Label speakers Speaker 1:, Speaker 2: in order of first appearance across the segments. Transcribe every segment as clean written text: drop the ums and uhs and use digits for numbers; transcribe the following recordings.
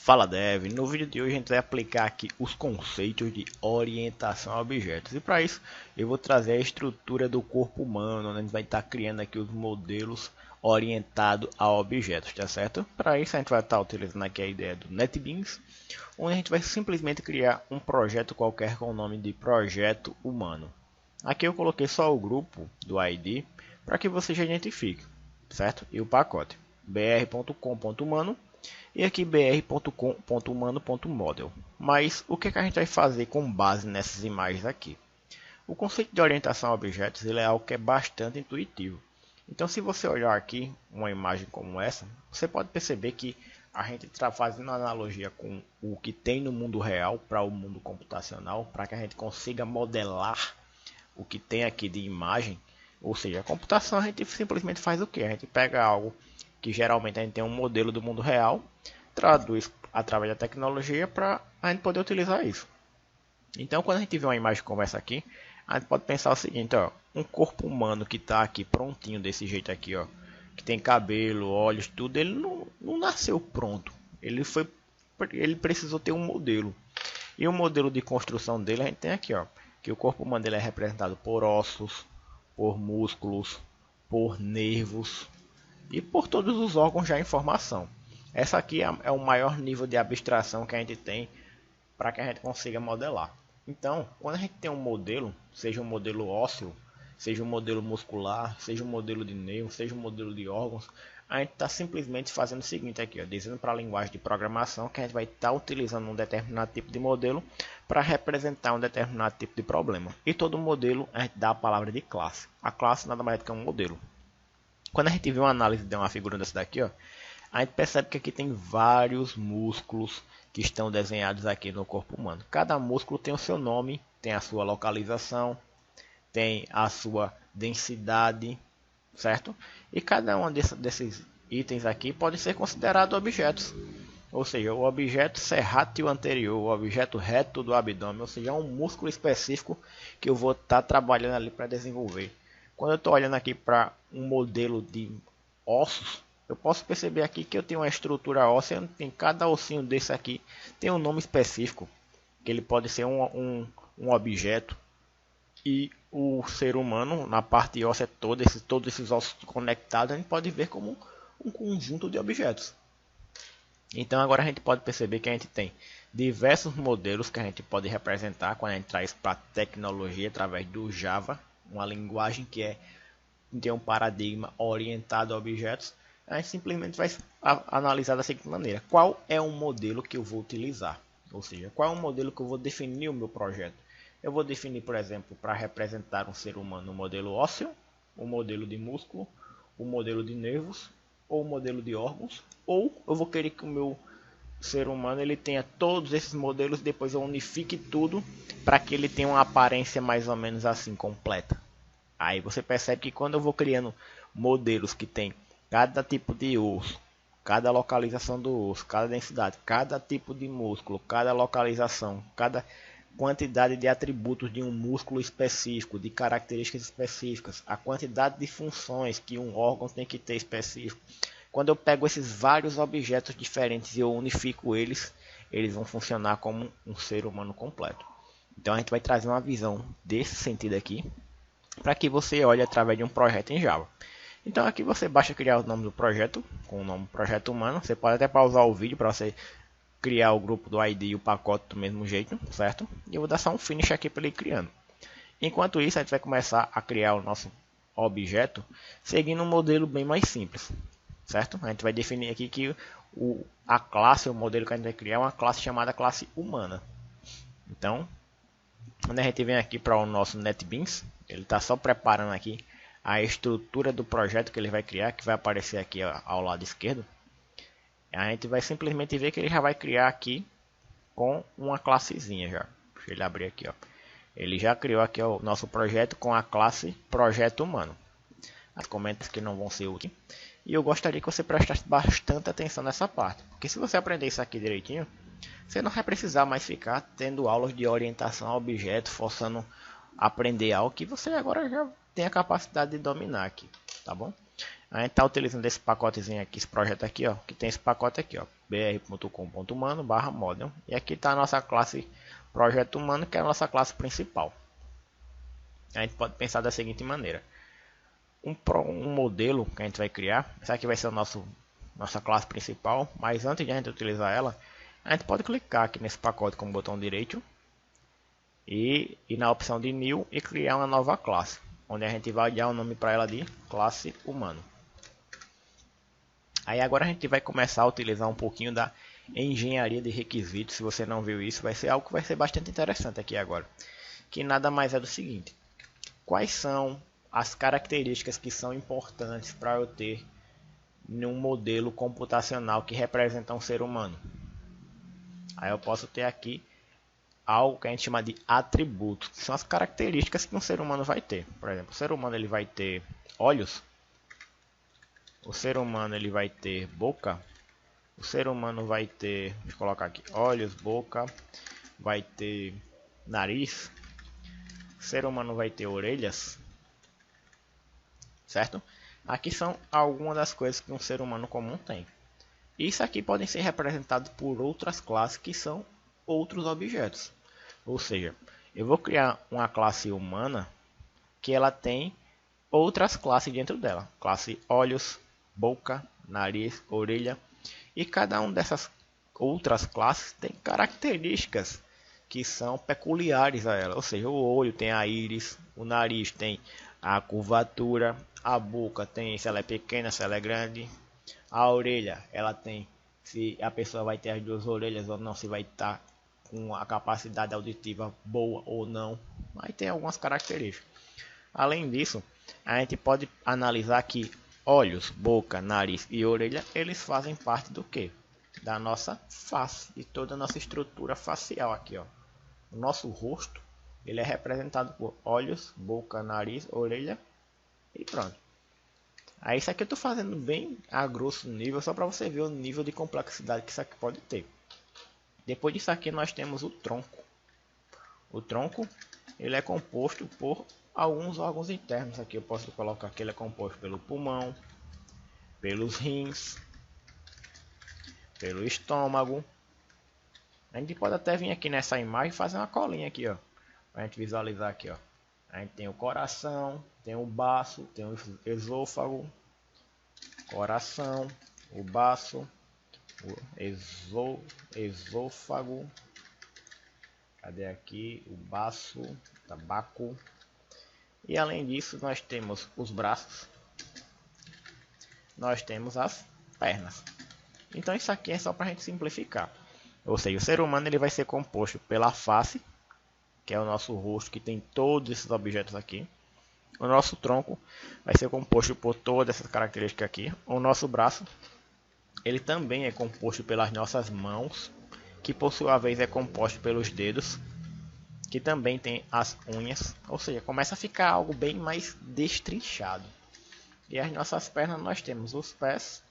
Speaker 1: Fala Dev, no vídeo de hoje a gente vai aplicar aqui os conceitos de orientação a objetos e para isso eu vou trazer a estrutura do corpo humano, onde a gente vai estar criando aqui os modelos orientados a objetos, tá certo? Para isso a gente vai estar utilizando aqui a ideia do NetBeans, onde a gente vai simplesmente criar um projeto qualquer com o nome de projeto humano. Aqui eu coloquei só o grupo do ID para que você já identifique, certo? E o pacote br.com.humano e aqui br.com.humano.model. Mas o que a gente vai fazer com base nessas imagens aqui? O conceito de orientação a objetos ele é algo que é bastante intuitivo. Então se você olhar aqui uma imagem como essa, você pode perceber que a gente está fazendo analogia com o que tem no mundo real para o mundo computacional, para que a gente consiga modelar o que tem aqui de imagem. Ou seja, a computação a gente simplesmente faz o que? A gente pega algo que geralmente a gente tem um modelo do mundo real, traduz através da tecnologia para a gente poder utilizar isso. Então quando a gente vê uma imagem como essa aqui, a gente pode pensar o seguinte, ó, um corpo humano que está aqui prontinho desse jeito aqui, ó, que tem cabelo, olhos, tudo, ele não nasceu pronto. Ele precisou ter um modelo. E o modelo de construção dele a gente tem aqui, ó, que o corpo humano dele é representado por ossos, por músculos, por nervos e por todos os órgãos já em formação. Essa aqui é o maior nível de abstração que a gente tem para que a gente consiga modelar. Então, quando a gente tem um modelo, seja um modelo ósseo, seja um modelo muscular, seja um modelo de nervo, seja um modelo de órgãos, a gente está simplesmente fazendo o seguinte aqui, ó, dizendo para a linguagem de programação que a gente vai estar utilizando um determinado tipo de modelo para representar um determinado tipo de problema. E todo modelo a gente dá a palavra de classe. A classe nada mais do que um modelo. Quando a gente vê uma análise de uma figura dessa daqui, ó, a gente percebe que aqui tem vários músculos que estão desenhados aqui no corpo humano. Cada músculo tem o seu nome, tem a sua localização, tem a sua densidade, certo? E cada um desses itens aqui pode ser considerado objetos. Ou seja, o objeto serrátil anterior, o objeto reto do abdômen, ou seja, é um músculo específico que eu vou estar trabalhando ali para desenvolver. Quando eu estou olhando aqui para um modelo de ossos, eu posso perceber aqui que eu tenho uma estrutura óssea, em cada ossinho desse aqui tem um nome específico, que ele pode ser um objeto. E o ser humano, na parte óssea toda, todos esses ossos conectados, a gente pode ver como um conjunto de objetos. Então agora a gente pode perceber que a gente tem diversos modelos que a gente pode representar quando a gente traz para a tecnologia através do Java, uma linguagem que tem um paradigma orientado a objetos. A gente simplesmente vai analisar da seguinte maneira: qual é o modelo que eu vou utilizar? Ou seja, qual é o modelo que eu vou definir o meu projeto? Eu vou definir, por exemplo, para representar um ser humano, um modelo ósseo, um modelo de músculo, um modelo de nervos, ou um modelo de órgãos, ou eu vou querer que o meu ser humano ele tenha todos esses modelos, depois eu unifique tudo para que ele tenha uma aparência mais ou menos assim, completa. Aí você percebe que quando eu vou criando modelos que tem cada tipo de osso, cada localização do osso, cada densidade, cada tipo de músculo, cada localização, cada quantidade de atributos de um músculo específico, de características específicas, a quantidade de funções que um órgão tem que ter específico. Quando eu pego esses vários objetos diferentes e eu unifico eles, eles vão funcionar como um ser humano completo. Então a gente vai trazer uma visão desse sentido aqui, para que você olhe através de um projeto em Java. Então aqui você basta criar o nome do projeto, com o nome projeto humano. Você pode até pausar o vídeo para você criar o grupo do ID e o pacote do mesmo jeito, certo? E eu vou dar só um finish aqui para ele ir criando. Enquanto isso, a gente vai começar a criar o nosso objeto seguindo um modelo bem mais simples, certo? A gente vai definir aqui que a classe, o modelo que a gente vai criar é uma classe chamada classe humana. Então, quando a gente vem aqui para o nosso NetBeans, ele está só preparando aqui a estrutura do projeto que ele vai criar, que vai aparecer aqui ao lado esquerdo. A gente vai simplesmente ver que ele já vai criar aqui com uma classezinha já. Deixa ele abrir aqui, ó. Ele já criou aqui o nosso projeto com a classe projeto humano. As comentários que não vão ser úteis. E eu gostaria que você prestasse bastante atenção nessa parte, porque se você aprender isso aqui direitinho, você não vai precisar mais ficar tendo aulas de orientação a objeto, forçando aprender algo que você agora já tem a capacidade de dominar aqui, tá bom? A gente está utilizando esse pacotezinho aqui, esse projeto aqui, ó, que tem esse pacote aqui, ó, br.com.humano/model, e aqui está a nossa classe projeto humano, que é a nossa classe principal. A gente pode pensar da seguinte maneira: um modelo que a gente vai criar, essa aqui vai ser nossa classe principal, mas antes de a gente utilizar ela, a gente pode clicar aqui nesse pacote com o botão direito e na opção de New e criar uma nova classe, onde a gente vai dar o nome para ela de classe humano. Aí agora a gente vai começar a utilizar um pouquinho da engenharia de requisitos. Se você não viu isso, vai ser algo que vai ser bastante interessante aqui agora, que nada mais é do seguinte: quais são as características que são importantes para eu ter num modelo computacional que representa um ser humano? Aí eu posso ter aqui algo que a gente chama de atributos, que são as características que um ser humano vai ter. Por exemplo, o ser humano ele vai ter olhos, o ser humano ele vai ter boca, o ser humano vai ter, deixa eu colocar aqui, olhos, boca, vai ter nariz, o ser humano vai ter orelhas, certo? Aqui são algumas das coisas que um ser humano comum tem. Isso aqui podem ser representados por outras classes que são outros objetos. Ou seja, eu vou criar uma classe humana que ela tem outras classes dentro dela. Classe olhos, boca, nariz, orelha. E cada uma dessas outras classes tem características que são peculiares a ela. Ou seja, o olho tem a íris, o nariz tem a curvatura, a boca tem se ela é pequena, se ela é grande. A orelha, ela tem se a pessoa vai ter as duas orelhas ou não, se vai estar com a capacidade auditiva boa ou não. Aí tem algumas características. Além disso, a gente pode analisar que olhos, boca, nariz e orelha, eles fazem parte do que? Da nossa face, de toda a nossa estrutura facial aqui, ó. O nosso rosto, ele é representado por olhos, boca, nariz, orelha e pronto. Aí isso aqui eu estou fazendo bem a grosso nível, só para você ver o nível de complexidade que isso aqui pode ter. Depois disso aqui nós temos o tronco. O tronco, ele é composto por alguns órgãos internos. Aqui eu posso colocar que ele é composto pelo pulmão, pelos rins, pelo estômago. A gente pode até vir aqui nessa imagem e fazer uma colinha aqui, ó, para a gente visualizar aqui, ó. A gente tem o coração, tem o baço, tem o esôfago, coração, o baço, o esôfago, cadê aqui? O baço, tabaco. E além disso, nós temos os braços, nós temos as pernas. Então isso aqui é só para a gente simplificar. Ou seja, o ser humano ele vai ser composto pela face, que é o nosso rosto, que tem todos esses objetos aqui. O nosso tronco vai ser composto por todas essas características aqui. O nosso braço, ele também é composto pelas nossas mãos, que por sua vez é composto pelos dedos, que também tem as unhas. Ou seja, começa a ficar algo bem mais destrinchado. E as nossas pernas, nós temos os pés,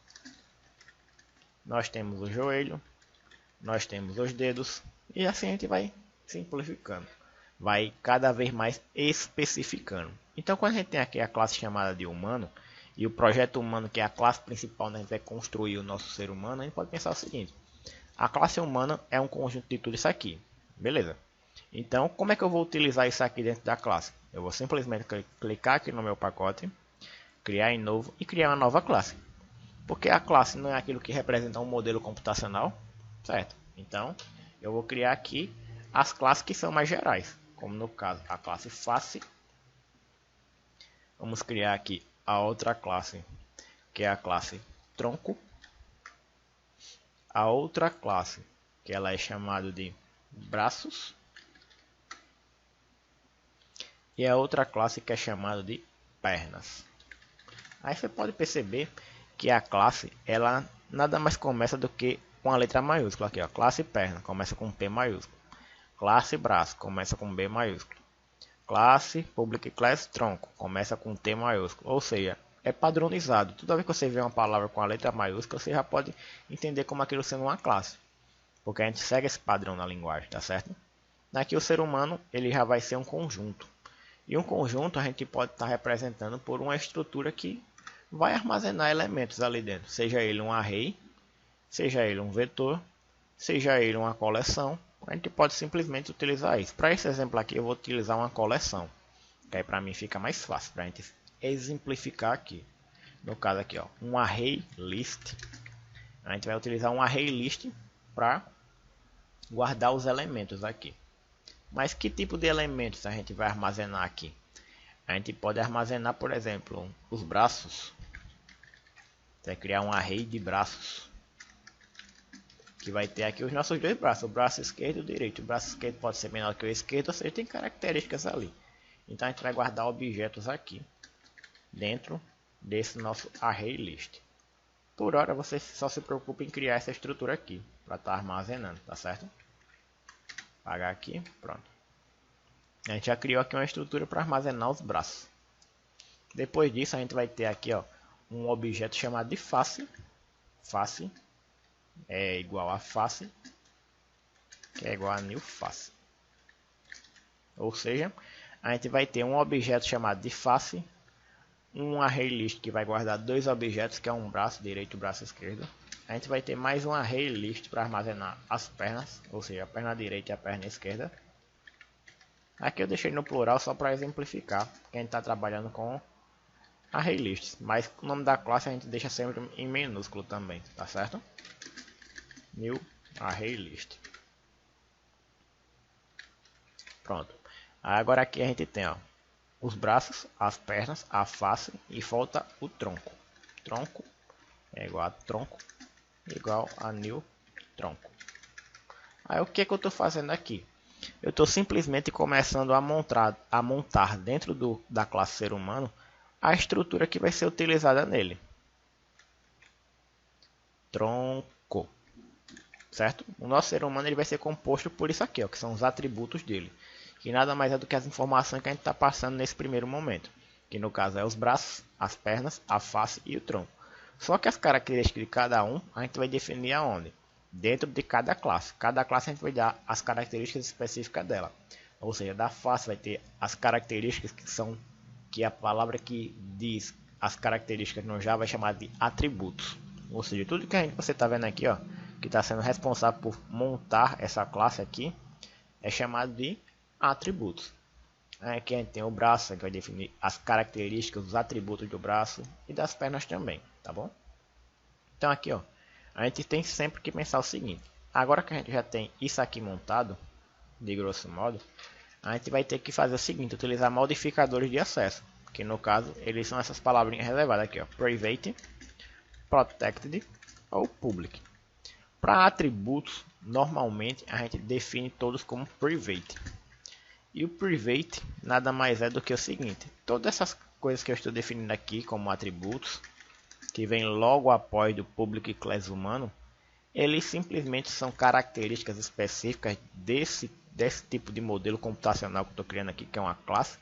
Speaker 1: nós temos o joelho, nós temos os dedos, e assim a gente vai simplificando, vai cada vez mais especificando. Então quando a gente tem aqui a classe chamada de humano, e o projeto humano, que é a classe principal, né, a gente vai construir o nosso ser humano, a gente pode pensar o seguinte: a classe humana é um conjunto de tudo isso aqui, beleza? Então como é que eu vou utilizar isso aqui dentro da classe? Eu vou simplesmente clicar aqui no meu pacote, criar em novo e criar uma nova classe. Porque a classe não é aquilo que representa um modelo computacional, certo? Então eu vou criar aqui as classes que são mais gerais, como no caso a classe face. Vamos criar aqui a outra classe, que é a classe tronco. A outra classe, que ela é chamada de braços. E a outra classe que é chamada de pernas. Aí você pode perceber que a classe, ela nada mais começa do que com a letra maiúscula aqui, ó. Classe perna começa com P maiúsculo. Classe braço começa com B maiúsculo. Classe public class tronco começa com T maiúsculo. Ou seja, é padronizado. Toda vez que você vê uma palavra com a letra maiúscula, você já pode entender como aquilo sendo uma classe, porque a gente segue esse padrão na linguagem, tá certo? Aqui o ser humano, ele já vai ser um conjunto. E um conjunto a gente pode estar representando por uma estrutura que vai armazenar elementos ali dentro, seja ele um array, seja ele um vetor, seja ele uma coleção. A gente pode simplesmente utilizar isso. Para esse exemplo aqui eu vou utilizar uma coleção, que aí para mim fica mais fácil para a gente exemplificar aqui. No caso aqui, ó, um array list. A gente vai utilizar um array list para guardar os elementos aqui. Mas que tipo de elementos a gente vai armazenar aqui? A gente pode armazenar, por exemplo, os braços. Vai criar um array de braços, que vai ter aqui os nossos dois braços, o braço esquerdo e o direito. O braço esquerdo pode ser menor que o esquerdo, ou seja, tem características ali. Então a gente vai guardar objetos aqui dentro desse nosso array list. Por hora você só se preocupa em criar essa estrutura aqui para estar armazenando, tá certo? Apagar aqui, pronto. A gente já criou aqui uma estrutura para armazenar os braços. Depois disso a gente vai ter aqui, ó, um objeto chamado de face. Face é igual a face, que é igual a new face. Ou seja, a gente vai ter um objeto chamado de face, um array list que vai guardar dois objetos, que é um braço direito e o braço esquerdo. A gente vai ter mais um array list para armazenar as pernas, ou seja, a perna direita e a perna esquerda. Aqui eu deixei no plural só para exemplificar, que a gente está trabalhando com array lists, mas o nome da classe a gente deixa sempre em minúsculo também, tá certo? New array list. Pronto. Agora aqui a gente tem, ó, os braços, as pernas, a face e falta o tronco. Tronco é igual a tronco igual a new tronco. Aí o que é que eu estou fazendo aqui? Eu estou simplesmente começando a montar dentro da classe ser humano a estrutura que vai ser utilizada nele. Tronco. Certo? O nosso ser humano ele vai ser composto por isso aqui, ó, que são os atributos dele. Que nada mais é do que as informações que a gente está passando nesse primeiro momento. Que no caso é os braços, as pernas, a face e o tronco. Só que as características de cada um a gente vai definir aonde? Dentro de cada classe. Cada classe a gente vai dar as características específicas dela. Ou seja, da face vai ter as características que a palavra que diz as características no Java vai chamar de atributos. Ou seja, tudo que você está vendo aqui, ó, que está sendo responsável por montar essa classe aqui, é chamado de atributos. Aqui a gente tem o braço, que vai definir as características, os atributos do braço e das pernas também, tá bom? Então aqui, ó, a gente tem sempre que pensar o seguinte: agora que a gente já tem isso aqui montado, de grosso modo, a gente vai ter que fazer o seguinte: utilizar modificadores de acesso, que no caso eles são essas palavrinhas reservadas aqui, ó, private, protected ou public. Para atributos, normalmente a gente define todos como private. E o private nada mais é do que o seguinte: todas essas coisas que eu estou definindo aqui como atributos, que vem logo após do public class humano, eles simplesmente são características específicas desse tipo de modelo computacional que eu estou criando aqui, que é uma classe,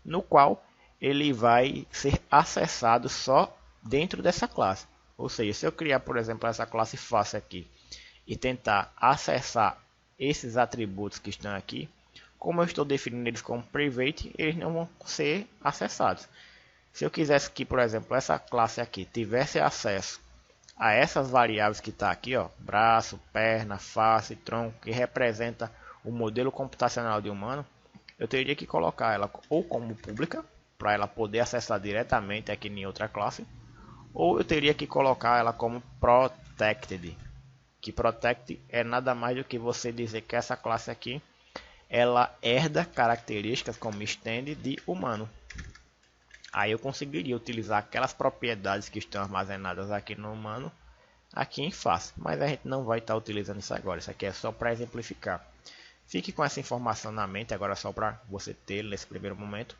Speaker 1: no qual ele vai ser acessado só dentro dessa classe. Ou seja, se eu criar, por exemplo, essa classe face aqui e tentar acessar esses atributos que estão aqui, como eu estou definindo eles como private, eles não vão ser acessados. Se eu quisesse que, por exemplo, essa classe aqui tivesse acesso a essas variáveis que está aqui, ó, braço, perna, face, tronco, que representa o modelo computacional de humano, eu teria que colocar ela ou como pública, para ela poder acessar diretamente aqui em outra classe, ou eu teria que colocar ela como protected, que protect é nada mais do que você dizer que essa classe aqui ela herda características como extend de humano. Aí eu conseguiria utilizar aquelas propriedades que estão armazenadas aqui no humano aqui em face, mas a gente não vai estar utilizando isso agora. Isso aqui é só para exemplificar. Fique com essa informação na mente agora, só para você ter nesse primeiro momento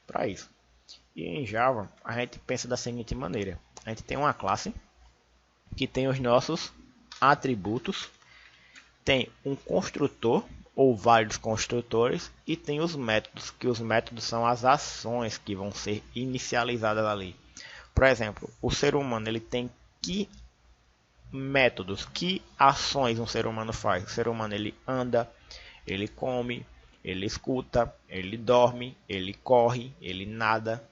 Speaker 1: para isso. E em Java a gente pensa da seguinte maneira: a gente tem uma classe que tem os nossos atributos, tem um construtor ou vários construtores e tem os métodos, que os métodos são as ações que vão ser inicializadas ali. Por exemplo, o ser humano ele tem que métodos, que ações um ser humano faz? O ser humano ele anda, ele come, ele escuta, ele dorme, ele corre, ele nada.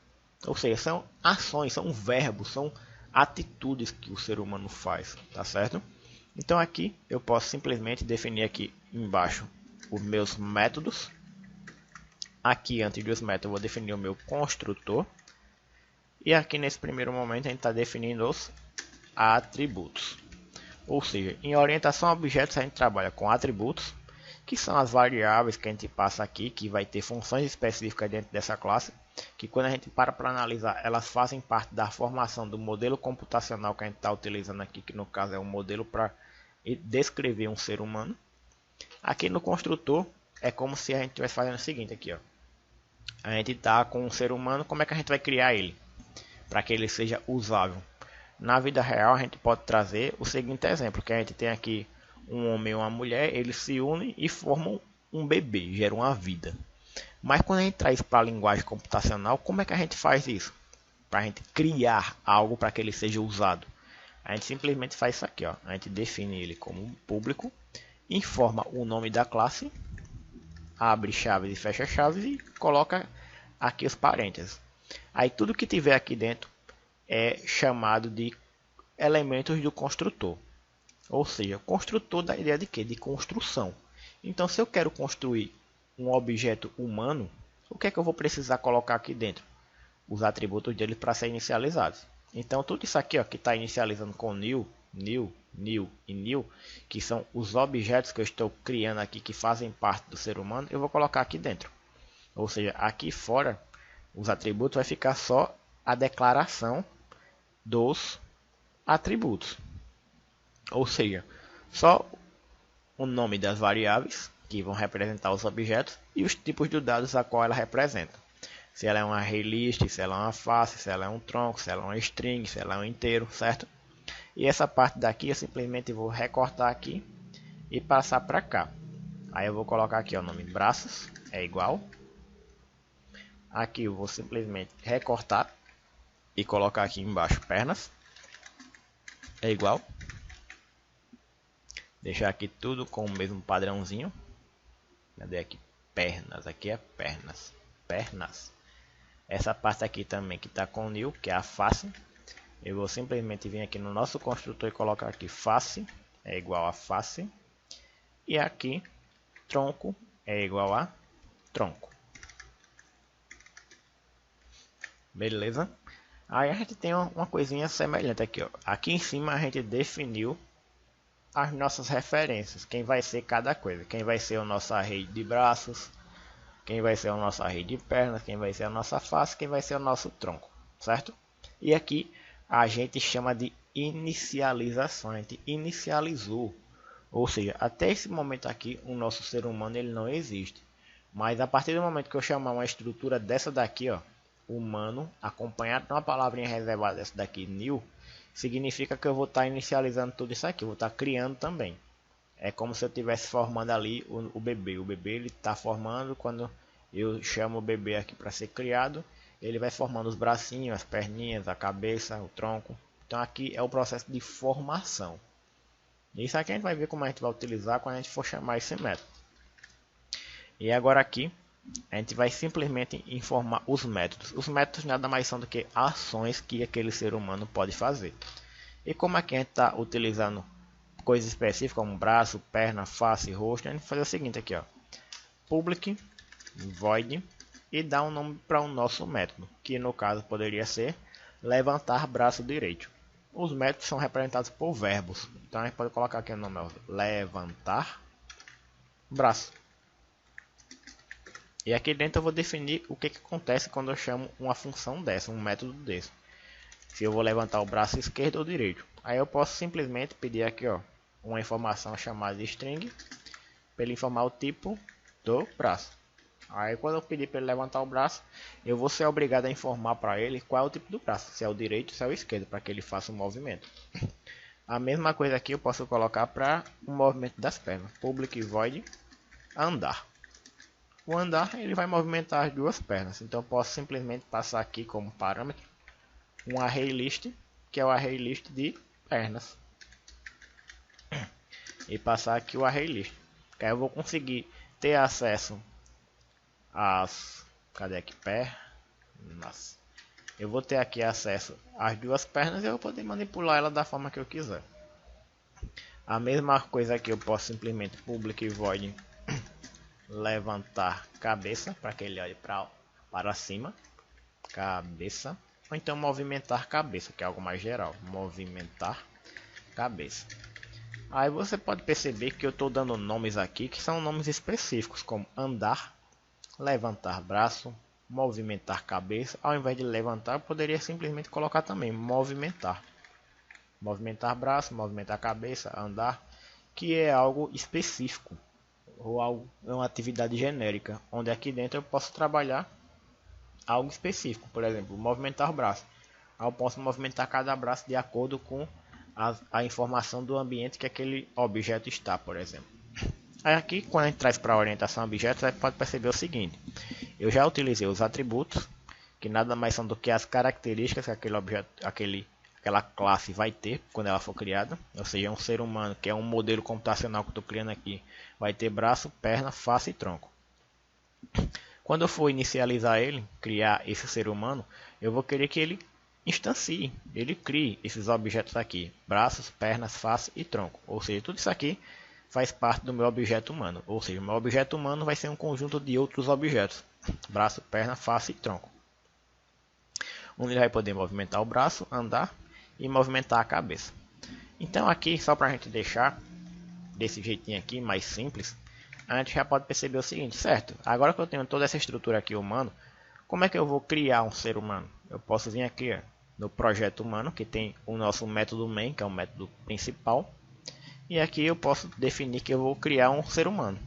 Speaker 1: Ou seja, são ações, são verbos, são atitudes que o ser humano faz, tá certo? Então aqui eu posso simplesmente definir aqui embaixo os meus métodos. Aqui antes dos métodos eu vou definir o meu construtor. E aqui nesse primeiro momento a gente está definindo os atributos. Ou seja, em orientação a objetos a gente trabalha com atributos, que são as variáveis que a gente passa aqui, que vai ter funções específicas dentro dessa classe, que quando a gente para analisar, elas fazem parte da formação do modelo computacional que a gente está utilizando aqui, que no caso é um modelo para descrever um ser humano. Aqui no construtor é como se a gente estivesse fazendo o seguinte aqui, ó. A gente está com um ser humano, como é que a gente vai criar ele? Para que ele seja usável. Na vida real a gente pode trazer o seguinte exemplo, que a gente tem aqui um homem e uma mulher, eles se unem e formam um bebê, geram uma vida. Mas quando a gente traz para a linguagem computacional, como é que a gente faz isso? Para a gente criar algo para que ele seja usado. A gente simplesmente faz isso aqui, ó. A gente define ele como público, informa o nome da classe, abre chaves e fecha chaves e coloca aqui os parênteses. Aí tudo que tiver aqui dentro é chamado de elementos do construtor. Ou seja, construtor da ideia de quê? De construção. Então, se eu quero construir um objeto humano, o que é que eu vou precisar colocar aqui dentro? Os atributos dele para ser inicializados. Então, tudo isso aqui ó, que está inicializando com new, new, new e new, que são os objetos que eu estou criando aqui que fazem parte do ser humano, eu vou colocar aqui dentro. Ou seja, aqui fora, os atributos vai ficar só a declaração dos atributos. Ou seja, só o nome das variáveis que vão representar os objetos e os tipos de dados a qual ela representa. Se ela é uma array list, se ela é uma face, se ela é um tronco, se ela é uma string, se ela é um inteiro, certo? E essa parte daqui eu simplesmente vou recortar aqui e passar para cá. Aí eu vou colocar aqui o nome braços, é igual. Aqui eu vou simplesmente recortar e colocar aqui embaixo pernas, é igual. Deixar aqui tudo com o mesmo padrãozinho. Cadê aqui? Pernas. Aqui é pernas. Pernas. Essa parte aqui também que está com new, que é a face. Eu vou simplesmente vir aqui no nosso construtor e colocar aqui face. É igual a face. E aqui tronco é igual a tronco. Beleza? Aí a gente tem uma coisinha semelhante aqui. Ó. Aqui em cima a gente definiu as nossas referências, quem vai ser cada coisa, quem vai ser o nosso array de braços, quem vai ser o nosso array de pernas, quem vai ser a nossa face, quem vai ser o nosso tronco, certo? E aqui a gente chama de inicialização, a gente inicializou, ou seja, até esse momento aqui o nosso ser humano ele não existe, mas a partir do momento que eu chamar uma estrutura dessa daqui, ó, humano, acompanhado de uma palavrinha reservada dessa daqui, new, significa que eu vou estar inicializando tudo isso aqui, eu vou estar criando também. É como se eu estivesse formando ali o bebê. O bebê ele está formando, quando eu chamo o bebê aqui para ser criado, ele vai formando os bracinhos, as perninhas, a cabeça, o tronco. Então aqui é o processo de formação. Isso aqui a gente vai ver como a gente vai utilizar quando a gente for chamar esse método. E agora aqui a gente vai simplesmente informar os métodos. Os métodos nada mais são do que ações que aquele ser humano pode fazer. E como aqui a gente está utilizando coisas específicas como braço, perna, face, rosto, a gente vai fazer o seguinte aqui, ó. Public void e dar um nome para o nosso método, que no caso poderia ser levantar braço direito. Os métodos são representados por verbos. Então a gente pode colocar aqui o nome levantar braço. E aqui dentro eu vou definir o que acontece quando eu chamo uma função dessa, um método desse. Se eu vou levantar o braço esquerdo ou direito. Aí eu posso simplesmente pedir aqui, ó, uma informação chamada de string, para ele informar o tipo do braço. Aí quando eu pedir para ele levantar o braço, eu vou ser obrigado a informar para ele qual é o tipo do braço, se é o direito ou se é o esquerdo, para que ele faça um movimento. A mesma coisa aqui eu posso colocar para o movimento das pernas. Public void andar. O andar ele vai movimentar as duas pernas, então eu posso simplesmente passar aqui como parâmetro um array list, que é o array list de pernas, e passar aqui o array list, que aí eu vou conseguir ter acesso às, cadê aqui, pernas, eu vou ter aqui acesso às duas pernas e eu vou poder manipular ela da forma que eu quiser. A mesma coisa aqui eu posso simplesmente public void levantar cabeça para que ele olhe para cima, cabeça, ou então movimentar cabeça, que é algo mais geral, movimentar cabeça. Aí você pode perceber que eu estou dando nomes aqui que são nomes específicos, como andar, levantar braço, movimentar cabeça. Ao invés de levantar, eu poderia simplesmente colocar também movimentar. Movimentar braço, movimentar cabeça, andar, que é algo específico, ou algo, é uma atividade genérica, onde aqui dentro eu posso trabalhar algo específico. Por exemplo, movimentar o braço. Eu posso movimentar cada braço de acordo com a informação do ambiente que aquele objeto está, por exemplo. Aí aqui, quando a gente traz para a orientação a objetos, você pode perceber o seguinte: eu já utilizei os atributos, que nada mais são do que as características que aquele objeto, aquela classe vai ter quando ela for criada. Ou seja, um ser humano, que é um modelo computacional que eu estou criando aqui, vai ter braço, perna, face e tronco. Quando eu for inicializar ele, criar esse ser humano, eu vou querer que ele instancie, ele crie esses objetos aqui, braços, pernas, face e tronco. Ou seja, tudo isso aqui faz parte do meu objeto humano. Ou seja, o meu objeto humano vai ser um conjunto de outros objetos, braço, perna, face e tronco. Onde ele vai poder movimentar o braço, andar e movimentar a cabeça. Então aqui, só para a gente deixar desse jeitinho aqui, mais simples, a gente já pode perceber o seguinte, certo? Agora que eu tenho toda essa estrutura aqui humano, como é que eu vou criar um ser humano? Eu posso vir aqui, ó, no projeto humano, que tem o nosso método main, que é o método principal. E aqui eu posso definir que eu vou criar um ser humano,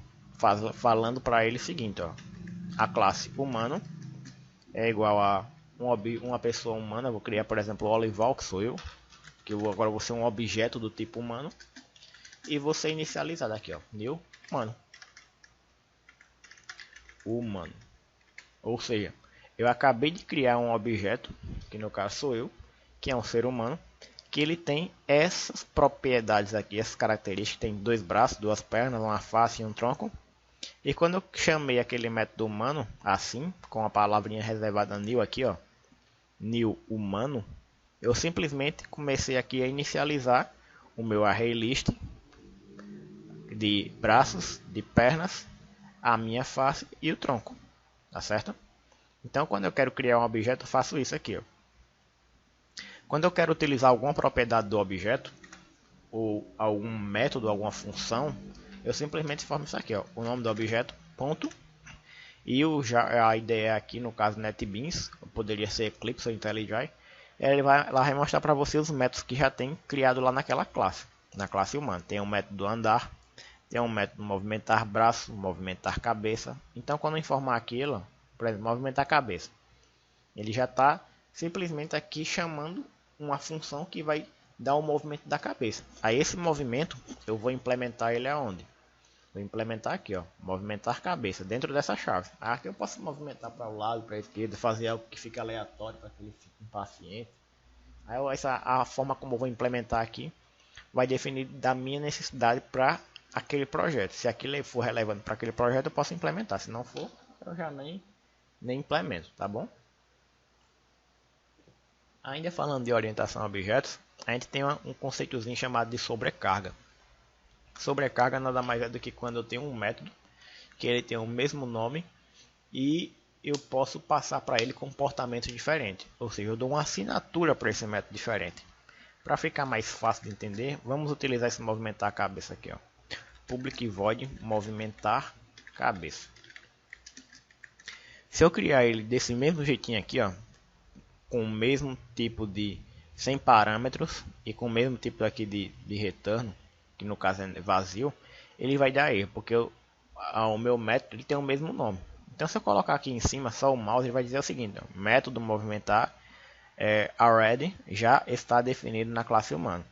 Speaker 1: falando para ele o seguinte, ó, a classe humano é igual a uma pessoa humana. Eu vou criar, por exemplo, o Olival, que sou eu, que eu agora vou ser um objeto do tipo humano. E vou ser inicializado aqui, ó, new humano. Humano. Ou seja, eu acabei de criar um objeto, que no caso sou eu, que é um ser humano, que ele tem essas propriedades aqui, essas características, tem dois braços, duas pernas, uma face e um tronco. E quando eu chamei aquele método humano, assim, com a palavrinha reservada new aqui, ó, new humano, eu simplesmente comecei aqui a inicializar o meu array list de braços, de pernas, a minha face e o tronco, tá certo? Então, quando eu quero criar um objeto, eu faço isso aqui, ó. Quando eu quero utilizar alguma propriedade do objeto, ou algum método, alguma função, eu simplesmente formo isso aqui, ó, o nome do objeto, ponto, e a ideia aqui, no caso NetBeans, poderia ser Eclipse ou IntelliJ, ele vai mostrar para você os métodos que já tem criado lá naquela classe, na classe humana. Tem um método andar, tem um método movimentar braço, movimentar cabeça. Então, quando eu informar aquilo, por exemplo, movimentar cabeça, ele já está simplesmente aqui chamando uma função que vai dar o movimento da cabeça. Aí esse movimento eu vou implementar ele aonde? Vou implementar aqui, ó, movimentar cabeça dentro dessa chave. Aqui eu posso movimentar para o lado, para a esquerda, fazer algo que fique aleatório para que ele fique impaciente. Aí a forma como eu vou implementar aqui vai definir da minha necessidade para aquele projeto. Se aquilo for relevante para aquele projeto, eu posso implementar. Se não for, eu já nem implemento, tá bom? Ainda falando de orientação a objetos, a gente tem um conceitozinho chamado de sobrecarga. Sobrecarga nada mais é do que quando eu tenho um método que ele tem o mesmo nome e eu posso passar para ele comportamentos diferentes. Ou seja, eu dou uma assinatura para esse método diferente. Para ficar mais fácil de entender, vamos utilizar esse movimentar a cabeça aqui, ó. Public void movimentar cabeça. Se eu criar ele desse mesmo jeitinho aqui, ó, com o mesmo tipo de sem parâmetros e com o mesmo tipo aqui de retorno, que no caso é vazio, ele vai dar erro, porque o meu método ele tem o mesmo nome. Então se eu colocar aqui em cima só o mouse, ele vai dizer o seguinte, ó, método movimentar already já está definido na classe humana.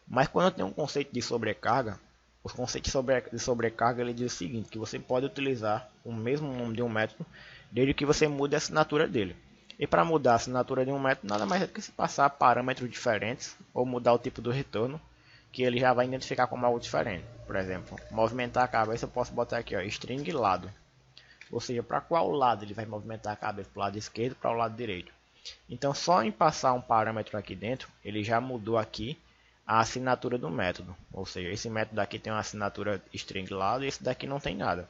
Speaker 1: Mas quando eu tenho um conceito de sobrecarga, os conceitos de sobrecarga ele diz o seguinte, que você pode utilizar o mesmo nome de um método desde que você mude a assinatura dele. E para mudar a assinatura de um método, nada mais é do que se passar parâmetros diferentes ou mudar o tipo do retorno, que ele já vai identificar como algo diferente. Por exemplo, movimentar a cabeça, eu posso botar aqui, ó, string lado. Ou seja, para qual lado ele vai movimentar a cabeça, para o lado esquerdo, para o lado direito. Então só em passar um parâmetro aqui dentro, ele já mudou aqui a assinatura do método. Ou seja, esse método aqui tem uma assinatura string lado e esse daqui não tem nada.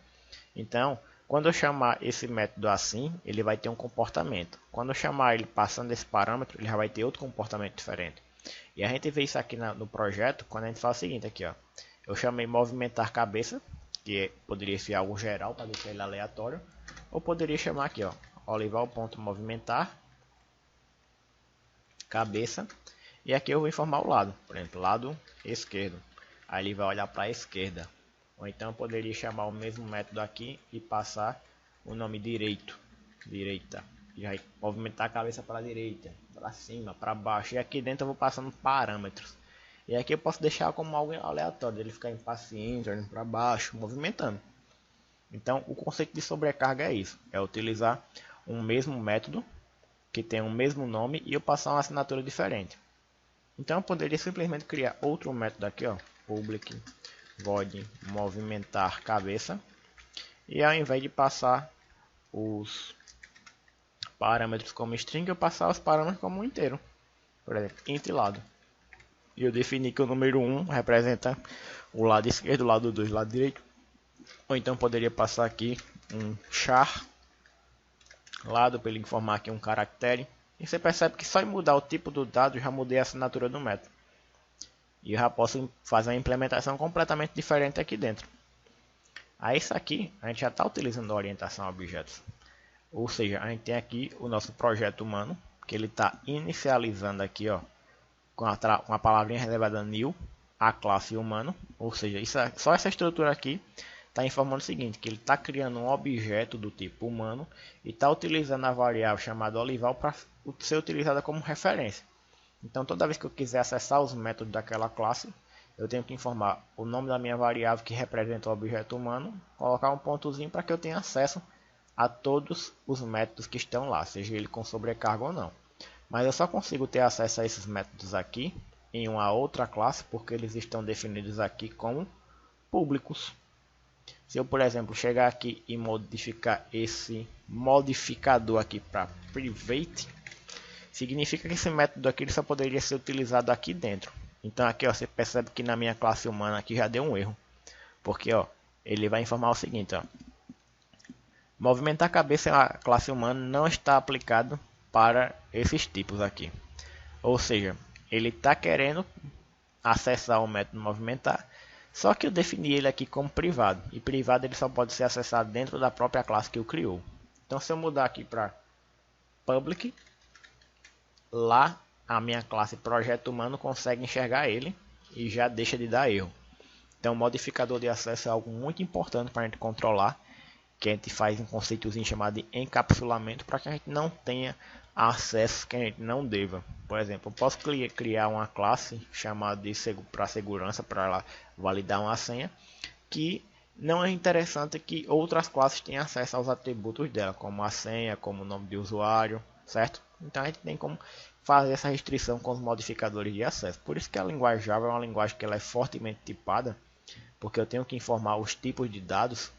Speaker 1: Então, quando eu chamar esse método assim, ele vai ter um comportamento. Quando eu chamar ele passando esse parâmetro, ele já vai ter outro comportamento diferente. E a gente vê isso aqui no projeto quando a gente faz o seguinte aqui, ó. Eu chamei movimentar cabeça, que poderia ser algo geral para deixar ele aleatório, ou poderia chamar aqui, ó, olival.movimentar cabeça, e aqui eu vou informar o lado, por exemplo, lado esquerdo. Aí ele vai olhar para a esquerda. Ou então eu poderia chamar o mesmo método aqui e passar o nome direito, direita. E aí movimentar a cabeça para a direita, para cima, para baixo. E aqui dentro eu vou passando parâmetros. E aqui eu posso deixar como algo aleatório, ele ficar impaciente, olhando para baixo, movimentando. Então o conceito de sobrecarga é isso, é utilizar um mesmo método que tem o mesmo nome e eu passar uma assinatura diferente. Então eu poderia simplesmente criar outro método aqui, ó, public void movimentar cabeça, e ao invés de passar os parâmetros como string, eu passar os parâmetros como inteiro, por exemplo, int lado. E eu defini que o número 1 representa o lado esquerdo, o lado 2, o lado direito. Ou então poderia passar aqui um char lado para ele informar aqui um caractere. E você percebe que só em mudar o tipo do dado já mudei a assinatura do método. E eu já posso fazer uma implementação completamente diferente aqui dentro. Aí isso aqui a gente já está utilizando a orientação a objetos. Ou seja, a gente tem aqui o nosso projeto humano, que ele está inicializando aqui, ó, com a palavrinha reservada new, a classe humano. Ou seja, só essa estrutura aqui está informando o seguinte, que ele está criando um objeto do tipo humano e está utilizando a variável chamada olival para ser utilizada como referência. Então toda vez que eu quiser acessar os métodos daquela classe, eu tenho que informar o nome da minha variável que representa o objeto humano, colocar um pontozinho para que eu tenha acesso a todos os métodos que estão lá, seja ele com sobrecarga ou não. Mas eu só consigo ter acesso a esses métodos aqui em uma outra classe porque eles estão definidos aqui como públicos. Se eu, por exemplo, chegar aqui e modificar esse modificador aqui para private, significa que esse método aqui ele só poderia ser utilizado aqui dentro. Então aqui ó, você percebe que na minha classe humana aqui já deu um erro. Porque ó, ele vai informar o seguinte, ó, movimentar a cabeça na classe humana não está aplicado para esses tipos aqui. Ou seja, ele está querendo acessar o método movimentar, só que eu defini ele aqui como privado. E privado ele só pode ser acessado dentro da própria classe que eu criou. Então se eu mudar aqui para public, lá a minha classe projeto humano consegue enxergar ele e já deixa de dar erro. Então o modificador de acesso é algo muito importante para a gente controlar, que a gente faz um conceitozinho chamado de encapsulamento para que a gente não tenha acesso que a gente não deva. Por exemplo, eu posso criar uma classe chamada de para segurança, para ela validar uma senha, que não é interessante que outras classes tenham acesso aos atributos dela, como a senha, como o nome de usuário, certo? Então a gente tem como fazer essa restrição com os modificadores de acesso. Por isso que a linguagem Java é uma linguagem que ela é fortemente tipada, porque eu tenho que informar os tipos de dados,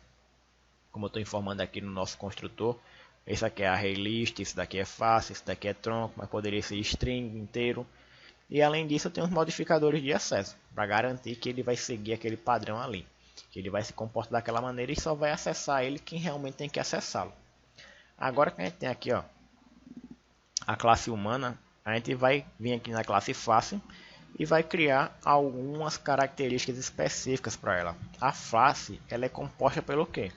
Speaker 1: como eu estou informando aqui no nosso construtor. Esse aqui é array list, esse daqui é fácil, esse daqui é tronco, mas poderia ser string inteiro. E além disso eu tenho os modificadores de acesso, para garantir que ele vai seguir aquele padrão ali. Que ele vai se comportar daquela maneira e só vai acessar ele quem realmente tem que acessá-lo. Agora que a gente tem aqui ó, a classe humana, a gente vai vir aqui na classe face e vai criar algumas características específicas para ela. A face ela é composta pelo quê?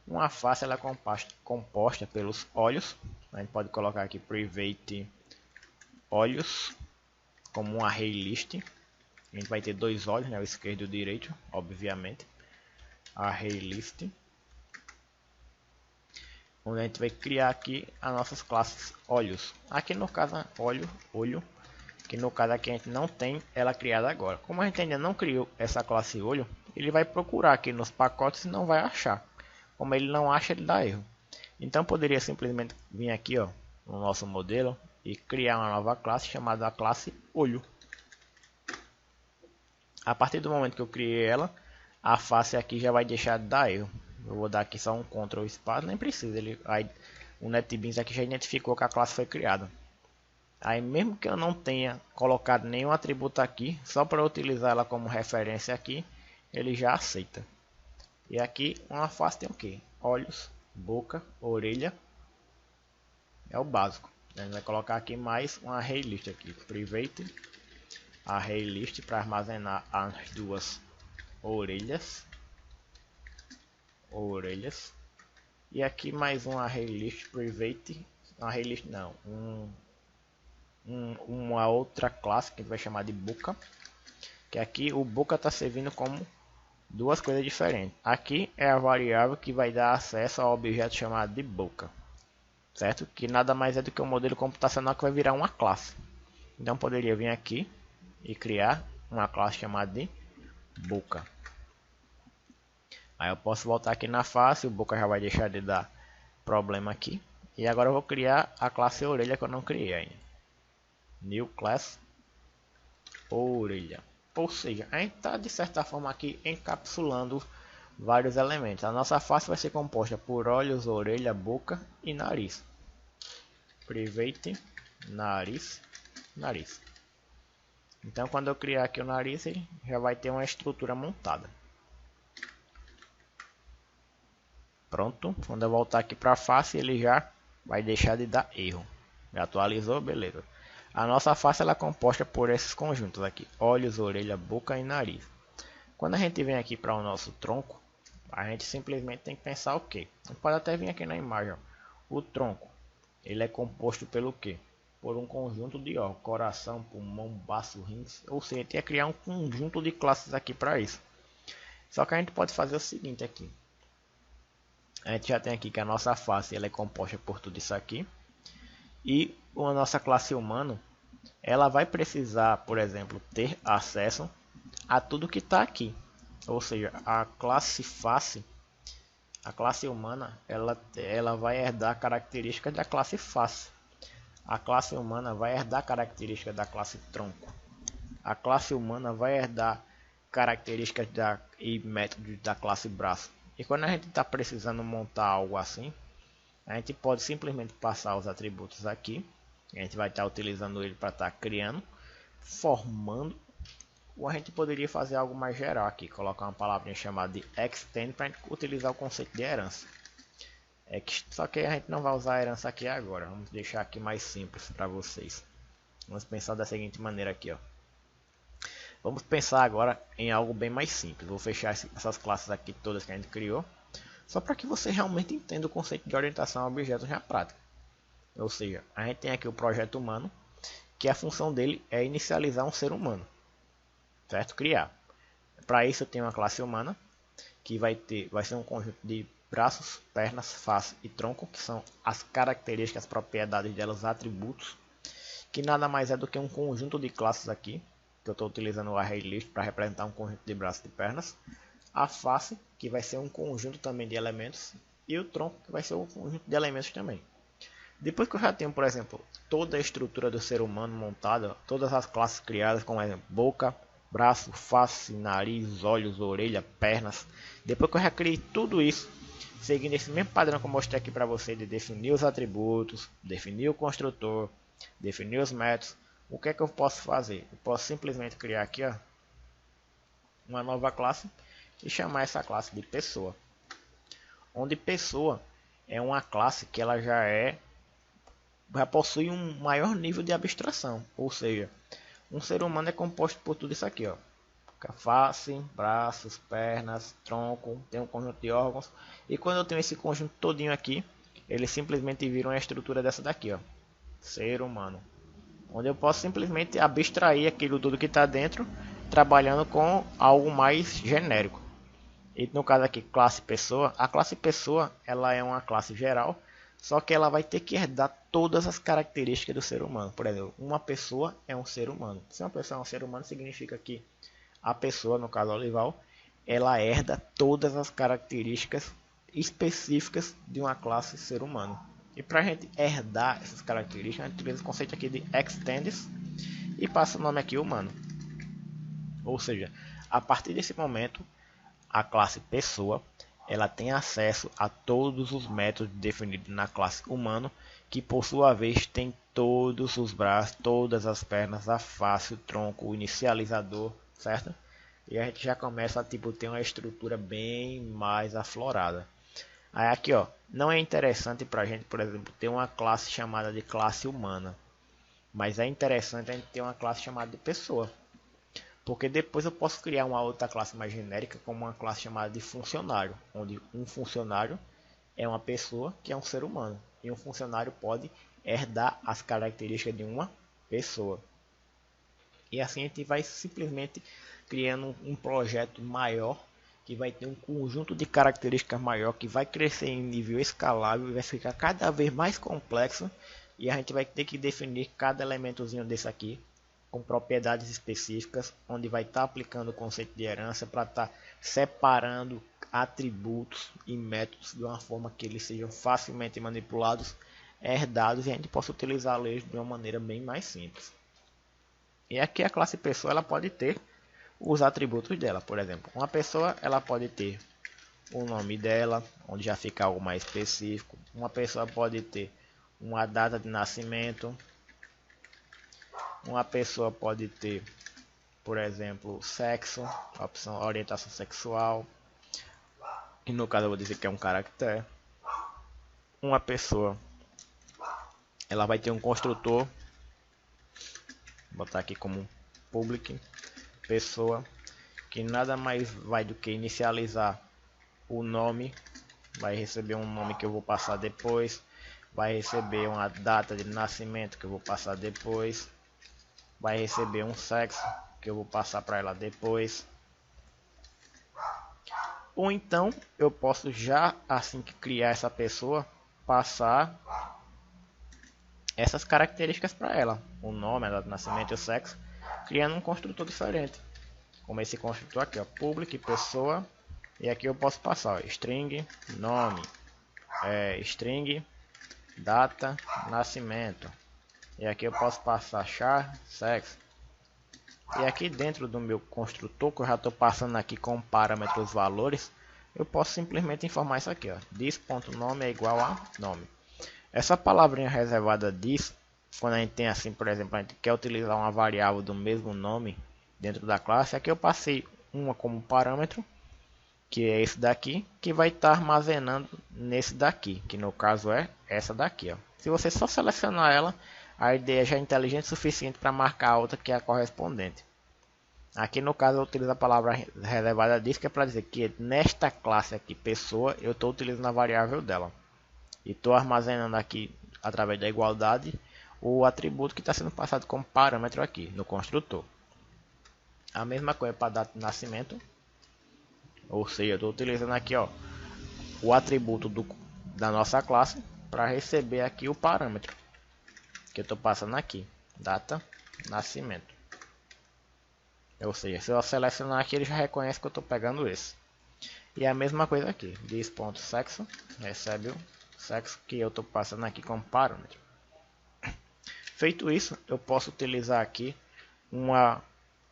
Speaker 1: Uma face ela é composta pelos olhos. A gente pode colocar aqui private olhos como um array list. A gente vai ter dois olhos, né, o esquerdo e o direito, obviamente. Array list, onde a gente vai criar aqui as nossas classes olhos. Aqui no caso olho, que no caso aqui a gente não tem ela criada agora. Como a gente ainda não criou essa classe olho, ele vai procurar aqui nos pacotes e não vai achar. Como ele não acha, ele dá erro. Então poderia simplesmente vir aqui ó, no nosso modelo e criar uma nova classe chamada classe olho. A partir do momento que eu criei ela, a face aqui já vai deixar de dar erro. Eu vou dar aqui só um Ctrl espaço, nem precisa. O NetBeans aqui já identificou que a classe foi criada. Aí mesmo que eu não tenha colocado nenhum atributo aqui, só para utilizar ela como referência aqui, ele já aceita. E aqui uma face tem o que? Olhos, boca, orelha, é o básico. A gente vai colocar aqui mais um array list aqui, private array list para armazenar as duas orelhas, e aqui mais um array list private, array list não, uma outra classe que a gente vai chamar de boca, que aqui o boca está servindo como duas coisas diferentes. Aqui é a variável que vai dar acesso ao objeto chamado de boca, certo? Que nada mais é do que um modelo computacional que vai virar uma classe. Então poderia vir aqui e criar uma classe chamada de boca. Aí eu posso voltar aqui na face, o boca já vai deixar de dar problema aqui. E agora eu vou criar a classe orelha que eu não criei ainda. New class orelha. Ou seja, a gente está de certa forma aqui encapsulando vários elementos. A nossa face vai ser composta por olhos, orelha, boca e nariz. Private nariz, nariz. Então quando eu criar aqui o nariz, ele já vai ter uma estrutura montada. Pronto, quando eu voltar aqui para a face, ele já vai deixar de dar erro. Já atualizou, beleza. A nossa face ela é composta por esses conjuntos aqui: olhos, orelha, boca e nariz. Quando a gente vem aqui para o nosso tronco, a gente simplesmente tem que pensar o que? Pode até vir aqui na imagem, ó. O tronco, ele é composto pelo que? Por um conjunto de órgãos: coração, pulmão, baço, rins. Ou seja, tem que criar um conjunto de classes aqui para isso. Só que a gente pode fazer o seguinte aqui. A gente já tem aqui que a nossa face ela é composta por tudo isso aqui. E a nossa classe humano, ela vai precisar, por exemplo, ter acesso a tudo que está aqui. Ou seja, a classe face, a classe humana, ela vai herdar características da classe face. A classe humana vai herdar características da classe tronco. A classe humana vai herdar características e métodos da classe braço. E quando a gente está precisando montar algo assim, a gente pode simplesmente passar os atributos aqui. A gente vai estar utilizando ele para estar criando, formando. Ou a gente poderia fazer algo mais geral aqui, colocar uma palavrinha chamada de extend para utilizar o conceito de herança. Só que a gente não vai usar a herança aqui agora. Vamos deixar aqui mais simples para vocês. Vamos pensar da seguinte maneira aqui, ó. Vamos pensar agora em algo bem mais simples. Vou fechar essas classes aqui todas que a gente criou, só para que você realmente entenda o conceito de orientação a objetos na prática. Ou seja, a gente tem aqui o projeto humano, que a função dele é inicializar um ser humano, certo? Criar. Para isso eu tenho uma classe humana, que vai ser um conjunto de braços, pernas, face e tronco, que são as características, as propriedades delas, os atributos, que nada mais é do que um conjunto de classes aqui, que eu estou utilizando o array list para representar um conjunto de braços e pernas. A face, que vai ser um conjunto também de elementos, e o tronco, que vai ser um conjunto de elementos também. Depois que eu já tenho, por exemplo, toda a estrutura do ser humano montada, todas as classes criadas, como exemplo, boca, braço, face, nariz, olhos, orelha, pernas. Depois que eu já criei tudo isso, seguindo esse mesmo padrão que eu mostrei aqui para você, de definir os atributos, definir o construtor, definir os métodos, o que é que eu posso fazer? Eu posso simplesmente criar aqui, ó, uma nova classe e chamar essa classe de pessoa. Onde pessoa é uma classe que ela já possui um maior nível de abstração. Ou seja, um ser humano é composto por tudo isso aqui, ó. Face, braços, pernas, tronco, tem um conjunto de órgãos. E quando eu tenho esse conjunto todinho aqui, ele simplesmente vira uma estrutura dessa daqui, ó. Ser humano. Onde eu posso simplesmente abstrair aquilo tudo que está dentro, trabalhando com algo mais genérico. E no caso aqui, classe pessoa, a classe pessoa ela é uma classe geral, só que ela vai ter que herdar todas as características do ser humano. Por exemplo, uma pessoa é um ser humano. Se uma pessoa é um ser humano, significa que a pessoa, no caso Olival, ela herda todas as características específicas de uma classe ser humano. E para a gente herdar essas características, a gente utiliza o conceito aqui de extends e passa o nome aqui humano. Ou seja, a partir desse momento, a classe pessoa ela tem acesso a todos os métodos definidos na classe humano, que por sua vez tem todos os braços, todas as pernas, a face, o tronco, o inicializador, certo? E a gente já começa a ter uma estrutura bem mais aflorada. Aí aqui, ó, não é interessante para a gente, por exemplo, ter uma classe chamada de classe humana, mas é interessante a gente ter uma classe chamada de pessoa, porque depois eu posso criar uma outra classe mais genérica, como uma classe chamada de funcionário, onde um funcionário é uma pessoa que é um ser humano, e um funcionário pode herdar as características de uma pessoa. E assim a gente vai simplesmente criando um projeto maior, que vai ter um conjunto de características maior, que vai crescer em nível escalável e vai ficar cada vez mais complexo. E a gente vai ter que definir cada elementozinho desse aqui com propriedades específicas, onde vai estar aplicando o conceito de herança para estar separando atributos e métodos de uma forma que eles sejam facilmente manipulados, herdados, e a gente possa utilizá-los de uma maneira bem mais simples. E aqui a classe pessoa ela pode ter os atributos dela. Por exemplo, uma pessoa ela pode ter o nome dela, onde já fica algo mais específico. Uma pessoa pode ter uma data de nascimento. Uma pessoa pode ter, por exemplo, sexo, opção orientação sexual, que no caso eu vou dizer que é um caractere. Uma pessoa ela vai ter um construtor, vou botar aqui como public, pessoa, que nada mais vai do que inicializar o nome, vai receber um nome que eu vou passar depois, vai receber uma data de nascimento que eu vou passar depois, vai receber um sexo que eu vou passar para ela depois. Ou então eu posso já, assim que criar essa pessoa, passar essas características para ela, o nome, a data de nascimento e o sexo, criando um construtor diferente, como esse construtor aqui, ó, public, pessoa. E aqui eu posso passar, ó, string, nome, string, data, nascimento. E aqui eu posso passar char, sexo. E aqui dentro do meu construtor, que eu já estou passando aqui com parâmetros valores, eu posso simplesmente informar isso aqui, ó, this.nome é igual a nome. Essa palavrinha reservada this, quando a gente tem assim, por exemplo, a gente quer utilizar uma variável do mesmo nome dentro da classe, aqui eu passei uma como parâmetro, que é esse daqui, que vai estar armazenando nesse daqui, que no caso é essa daqui, ó. Se você só selecionar ela, a ideia já é inteligente o suficiente para marcar a outra que é a correspondente. Aqui no caso eu utilizo a palavra reservada disso, que é para dizer que nesta classe aqui, pessoa, eu estou utilizando a variável dela. E estou armazenando aqui, através da igualdade, o atributo que está sendo passado como parâmetro aqui, no construtor. A mesma coisa para a data de nascimento. Ou seja, eu estou utilizando aqui, ó, o atributo da nossa classe para receber aqui o parâmetro que eu estou passando aqui, data, nascimento. Ou seja, se eu selecionar aqui, ele já reconhece que eu estou pegando esse. E a mesma coisa aqui, this.sexo, recebe o sexo que eu estou passando aqui como parâmetro. Feito isso, eu posso utilizar aqui uma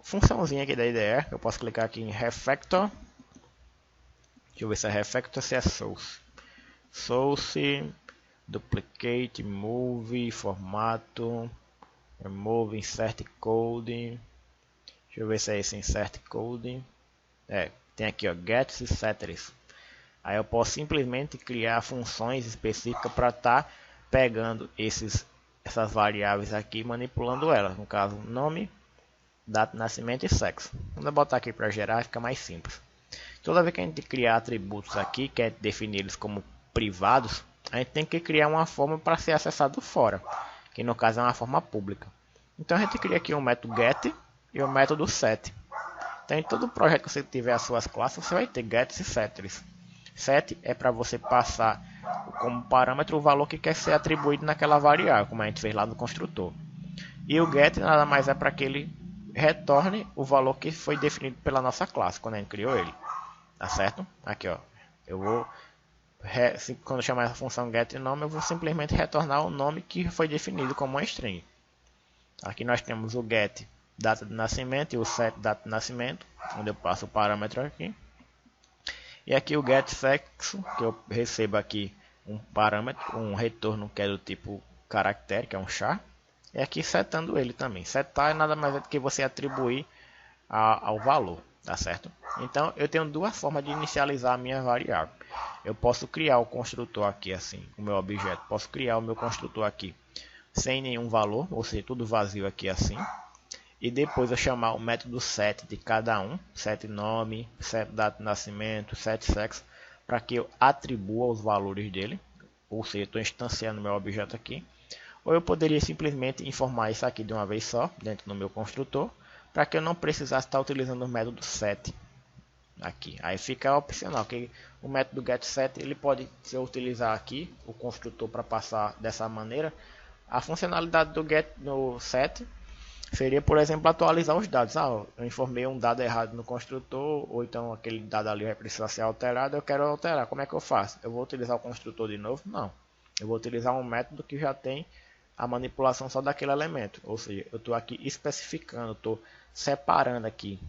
Speaker 1: funçãozinha aqui da IDE. Eu posso clicar aqui em refactor. Deixa eu ver se é refactor ou se é source. Source, duplicate, move, formato, remove, insert code. Deixa eu ver se é esse insert code. Tem aqui, ó, get e setters. Aí eu posso simplesmente criar funções específicas para estar pegando essas variáveis aqui, manipulando elas. No caso, nome, data de nascimento e sexo. Quando eu botar aqui para gerar, fica mais simples. Toda vez que a gente criar atributos aqui, quer definir eles como privados, a gente tem que criar uma forma para ser acessado fora, que no caso é uma forma pública. Então a gente cria aqui um método get e o método set. Então em todo projeto que você tiver as suas classes, você vai ter get e setters. Set é para você passar como parâmetro o valor que quer ser atribuído naquela variável, como a gente fez lá no construtor. E o get nada mais é para que ele retorne o valor que foi definido pela nossa classe quando a gente criou ele. Tá certo? Aqui, ó. Eu vou quando eu chamar essa função getNome, eu vou simplesmente retornar o nome que foi definido como uma string. Aqui nós temos o get data de nascimento e o set data de nascimento, onde eu passo o parâmetro aqui. E aqui o getSexo, que eu recebo aqui um parâmetro, um retorno que é do tipo caractere, que é um char. E aqui setando ele também. Setar é nada mais do que você atribuir ao valor, tá certo? Então eu tenho duas formas de inicializar a minha variável. Eu posso criar o construtor aqui assim, o meu objeto. Posso criar o meu construtor aqui sem nenhum valor, ou seja, tudo vazio aqui assim. E depois eu chamar o método set de cada um, set nome, set data de nascimento, set sexo, para que eu atribua os valores dele. Ou seja, estou instanciando meu objeto aqui. Ou eu poderia simplesmente informar isso aqui de uma vez só, dentro do meu construtor, para que eu não precisasse estar utilizando o método set aqui. Aí fica opcional, que o método getSet ele pode se utilizar aqui, o construtor, para passar dessa maneira. A funcionalidade do get no set seria, por exemplo, atualizar os dados. Eu informei um dado errado no construtor, ou então aquele dado ali vai precisar ser alterado, eu quero alterar. Como é que eu faço? Eu vou utilizar o construtor de novo? Não. Eu vou utilizar um método que já tem a manipulação só daquele elemento. Ou seja, eu estou aqui especificando, estou separando aqui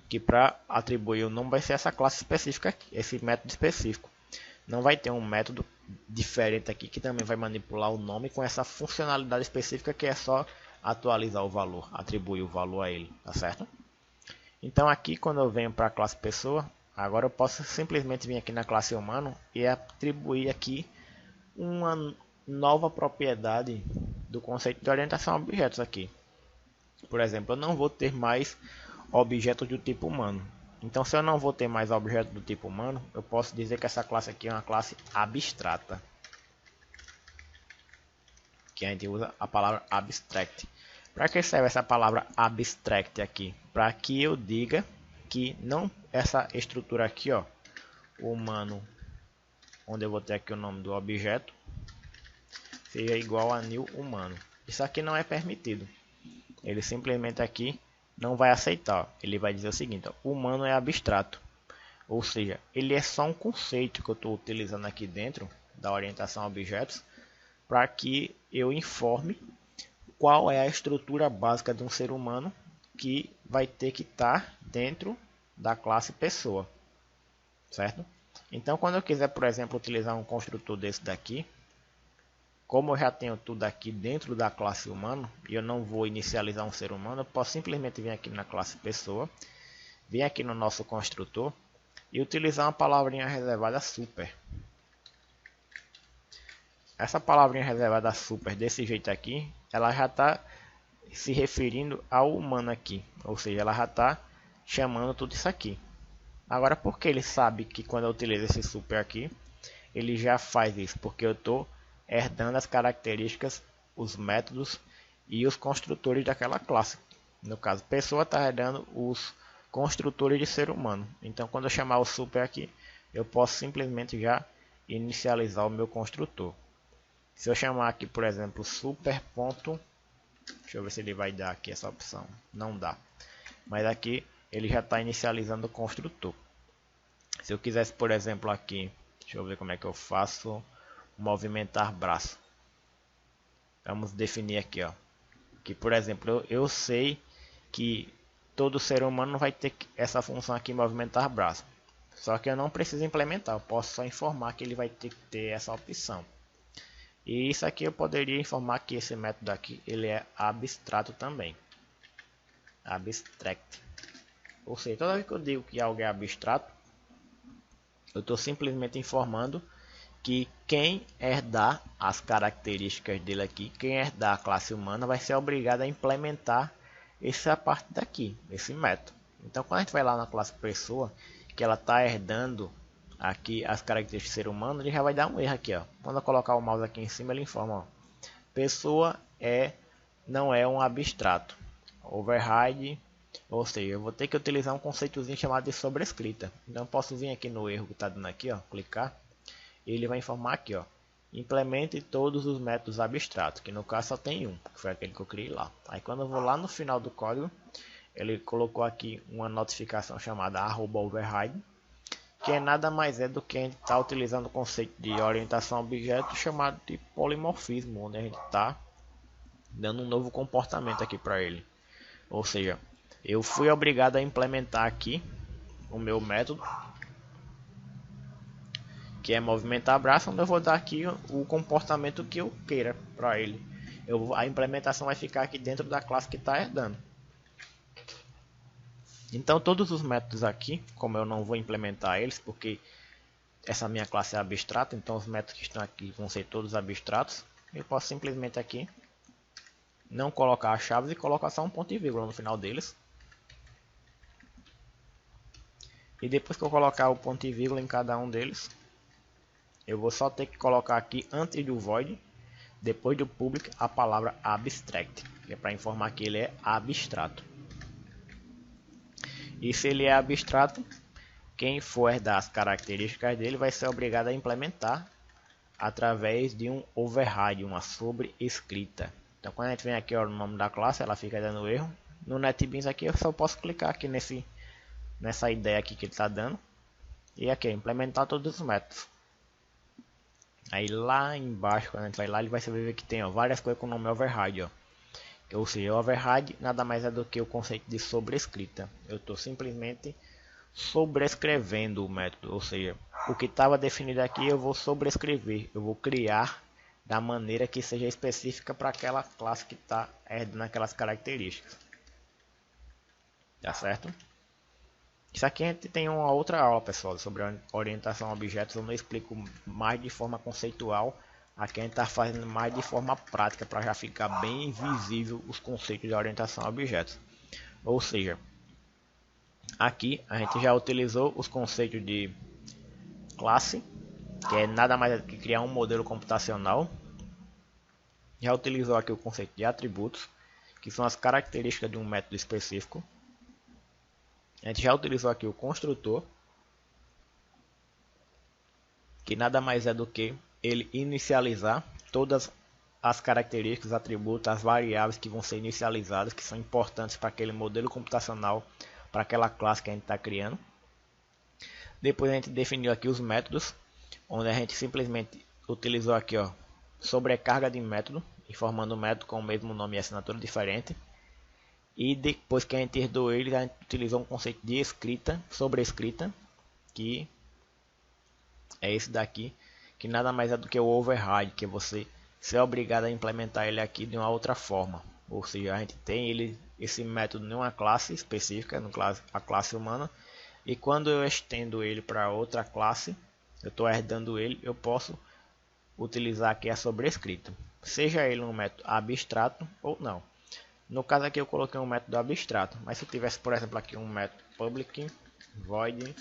Speaker 1: que para atribuir o nome vai ser essa classe específica aqui, esse método específico. Não vai ter um método diferente aqui que também vai manipular o nome com essa funcionalidade específica que é só atualizar o valor, atribuir o valor a ele, tá certo? Então aqui quando eu venho para a classe pessoa, agora eu posso simplesmente vir aqui na classe humano e atribuir aqui uma nova propriedade do conceito de orientação a objetos aqui. Por exemplo, eu não vou ter mais objetos do tipo humano. Então, se eu não vou ter mais objetos do tipo humano, eu posso dizer que essa classe aqui é uma classe abstrata. Que a gente usa a palavra abstract. Para que serve essa palavra abstract aqui? Para que eu diga que não essa estrutura aqui, ó, humano, onde eu vou ter aqui o nome do objeto, seja igual a new humano. Isso aqui não é permitido. Ele simplesmente aqui não vai aceitar. Ele vai dizer o seguinte: ó, o humano é abstrato. Ou seja, ele é só um conceito que eu estou utilizando aqui dentro da orientação a objetos para que eu informe qual é a estrutura básica de um ser humano que vai ter que estar dentro da classe pessoa, certo? Então, quando eu quiser, por exemplo, utilizar um construtor desse daqui, como eu já tenho tudo aqui dentro da classe humano e eu não vou inicializar um ser humano, eu posso simplesmente vir aqui na classe pessoa, vir aqui no nosso construtor e utilizar uma palavrinha reservada super. Essa palavrinha reservada super desse jeito aqui, ela já está se referindo ao humano aqui, ou seja, ela já está chamando tudo isso aqui. Agora, por que ele sabe que quando eu utilizo esse super aqui, ele já faz isso? Porque eu estou herdando as características, os métodos e os construtores daquela classe. No caso, pessoa está herdando os construtores de ser humano. Então, quando eu chamar o super aqui, eu posso simplesmente já inicializar o meu construtor. Se eu chamar aqui, por exemplo, super ponto, deixa eu ver se ele vai dar aqui essa opção. Não dá. Mas aqui ele já está inicializando o construtor. Se eu quisesse, por exemplo, aqui, deixa eu ver como é que eu faço, movimentar braço. Vamos definir aqui, ó, que por exemplo eu sei que todo ser humano vai ter essa função aqui, movimentar braço. Só que eu não preciso implementar, eu posso só informar que ele vai ter que ter essa opção. E isso aqui eu poderia informar que esse método aqui ele é abstrato também. Abstract. Ou seja, toda vez que eu digo que algo é abstrato, eu estou simplesmente informando que quem herdar as características dele aqui, quem herdar a classe humana, vai ser obrigado a implementar essa parte daqui, esse método. Então, quando a gente vai lá na classe pessoa, que ela está herdando aqui as características do ser humano, ele já vai dar um erro aqui, ó. Quando eu colocar o mouse aqui em cima, ele informa, ó, pessoa não é um abstrato. Override, ou seja, eu vou ter que utilizar um conceitozinho chamado de sobrescrita. Então, eu posso vir aqui no erro que está dando aqui, ó, clicar. Ele vai informar aqui, ó, implemente todos os métodos abstratos, que no caso só tem um, que foi aquele que eu criei lá. Aí quando eu vou lá no final do código, ele colocou aqui uma notificação chamada @override, que é nada mais do que a gente está utilizando o conceito de orientação a objeto chamado de polimorfismo, onde a gente está dando um novo comportamento aqui para ele. Ou seja, eu fui obrigado a implementar aqui o meu método que é movimentar braço, onde eu vou dar aqui o comportamento que eu queira para ele. A implementação vai ficar aqui dentro da classe que está herdando. Então todos os métodos aqui, como eu não vou implementar eles, porque essa minha classe é abstrata, então os métodos que estão aqui vão ser todos abstratos. Eu posso simplesmente aqui não colocar as chaves e colocar só um ponto e vírgula no final deles. E depois que eu colocar o ponto e vírgula em cada um deles, eu vou só ter que colocar aqui antes do void, depois do public, a palavra abstract, que é para informar que ele é abstrato. E se ele é abstrato, quem for herdar as características dele vai ser obrigado a implementar através de um override, uma sobrescrita. Então quando a gente vem aqui ó, no nome da classe, ela fica dando erro. No NetBeans aqui eu só posso clicar aqui nessa ideia aqui que ele está dando. E aqui, implementar todos os métodos. Aí lá embaixo, quando a gente vai lá, ele vai ver que tem ó, várias coisas com o nome override. Ó. Ou seja, o override nada mais é do que o conceito de sobrescrita. Eu estou simplesmente sobrescrevendo o método. Ou seja, o que estava definido aqui eu vou sobrescrever. Eu vou criar da maneira que seja específica para aquela classe que está herdando aquelas características. Tá certo? Isso aqui a gente tem uma outra aula, pessoal, sobre orientação a objetos. Eu não explico mais de forma conceitual. Aqui a gente está fazendo mais de forma prática para já ficar bem visível os conceitos de orientação a objetos. Ou seja, aqui a gente já utilizou os conceitos de classe, que é nada mais do que criar um modelo computacional. Já utilizou aqui o conceito de atributos, que são as características de um método específico. A gente já utilizou aqui o construtor, que nada mais é do que ele inicializar todas as características, atributos, as variáveis que vão ser inicializadas, que são importantes para aquele modelo computacional, para aquela classe que a gente está criando. Depois a gente definiu aqui os métodos, onde a gente simplesmente utilizou aqui ó, sobrecarga de método, informando o método com o mesmo nome e assinatura diferente. E depois que a gente herdou ele, a gente utilizou um conceito de escrita, sobrescrita, que é esse daqui, que nada mais é do que o override, que você ser obrigado a implementar ele aqui de uma outra forma. Ou seja, a gente tem esse método em uma classe específica, no caso a classe humana, e quando eu estendo ele para outra classe, eu estou herdando ele, eu posso utilizar aqui a sobrescrita, seja ele um método abstrato ou não. No caso aqui eu coloquei um método abstrato, mas se eu tivesse, por exemplo, aqui um método public void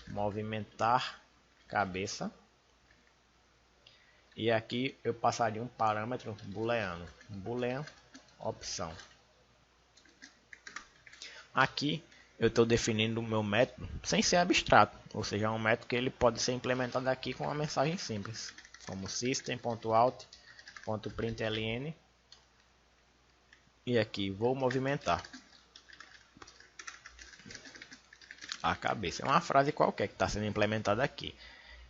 Speaker 1: movimentar cabeça, e aqui eu passaria um parâmetro booleano, boolean opção. Aqui eu estou definindo o meu método sem ser abstrato, ou seja, um método que ele pode ser implementado aqui com uma mensagem simples, como system.out.println. E aqui vou movimentar a cabeça. É uma frase qualquer que está sendo implementada aqui.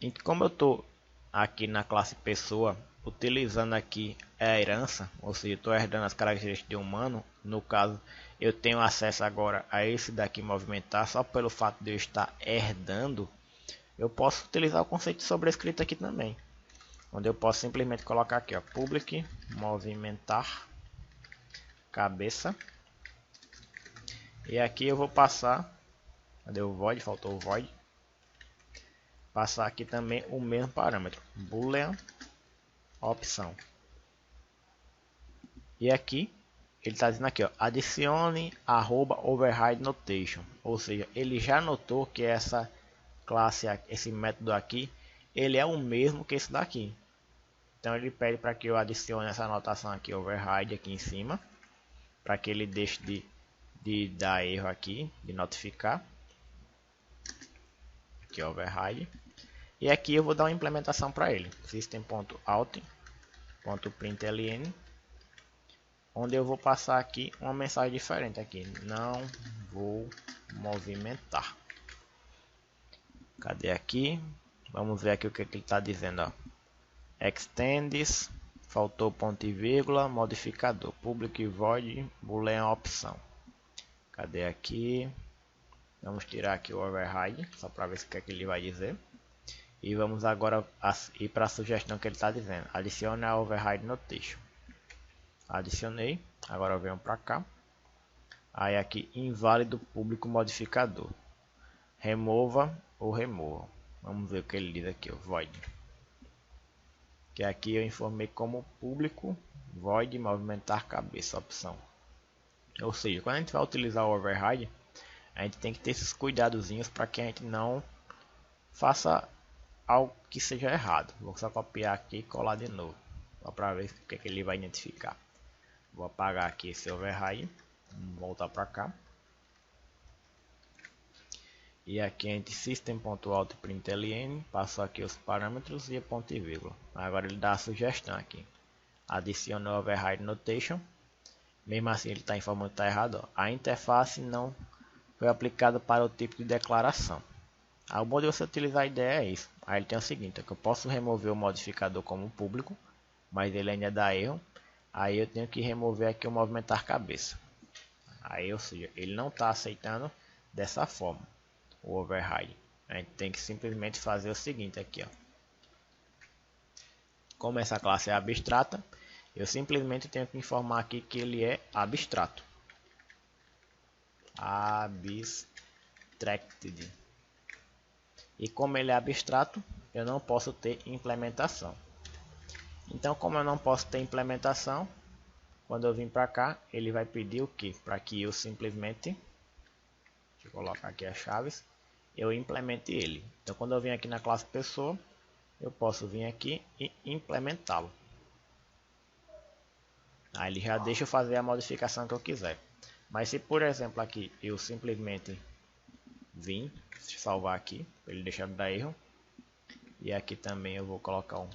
Speaker 1: E como eu estou aqui na classe pessoa, utilizando aqui a herança, ou seja, estou herdando as características de humano. No caso, eu tenho acesso agora a esse daqui movimentar, só pelo fato de eu estar herdando. Eu posso utilizar o conceito de sobrescrita aqui também, onde eu posso simplesmente colocar aqui, ó, public movimentar cabeça, e aqui eu vou passar, cadê o void? Faltou o void, passar aqui também o mesmo parâmetro, boolean opção. E aqui ele está dizendo aqui, ó, adicione @override notation, ou seja, ele já notou que essa classe, esse método aqui, ele é o mesmo que esse daqui. Então ele pede para que eu adicione essa anotação aqui, override, aqui em cima, para que ele deixe de dar erro aqui, de notificar. Aqui override. E aqui eu vou dar uma implementação para ele, system.out.println, onde eu vou passar aqui uma mensagem diferente aqui, não vou movimentar. Cadê aqui? Vamos ver aqui o que ele está dizendo, ó. Extends, faltou ponto e vírgula, modificador, public void, boolean opção. Cadê aqui? Vamos tirar aqui o override, só para ver o que é que ele vai dizer. E vamos agora ir para a sugestão que ele está dizendo. Adicione a override notation. Adicionei. Agora eu venho para cá. Aí aqui, inválido público modificador. Remova ou remova. Vamos ver o que ele diz aqui, o void. Que aqui eu informei como público, void movimentar cabeça, opção. Ou seja, quando a gente vai utilizar o override, a gente tem que ter esses cuidadozinhos para que a gente não faça algo que seja errado. Vou só copiar aqui e colar de novo, só para ver o que ele vai identificar. Vou apagar aqui esse override, vamos voltar para cá. E aqui a gente system.out.println, passou aqui os parâmetros e a ponto e vírgula. Agora ele dá a sugestão aqui. Adicione o override notation. Mesmo assim ele está informando que está errado. Ó. A interface não foi aplicada para o tipo de declaração. O bom de você utilizar a ideia é isso. Aí ele tem o seguinte, que eu posso remover o modificador como público, mas ele ainda dá erro. Aí eu tenho que remover aqui o movimentar cabeça. Aí, ou seja, ele não está aceitando dessa forma o override. A gente tem que simplesmente fazer o seguinte aqui, ó. Como essa classe é abstrata, eu simplesmente tenho que informar aqui que ele é abstrato. Abstracted. E como ele é abstrato, eu não posso ter implementação. Então, como eu não posso ter implementação, quando eu vim para cá, ele vai pedir o que? Para que eu simplesmente, deixa eu colocar aqui as chaves, eu implemente ele. Então, quando eu vim aqui na classe pessoa, eu posso vir aqui e implementá-lo. Aí ele já deixa eu fazer a modificação que eu quiser. Mas se, por exemplo, aqui eu simplesmente vim, salvar aqui, para ele deixar de dar erro. E aqui também eu vou colocar um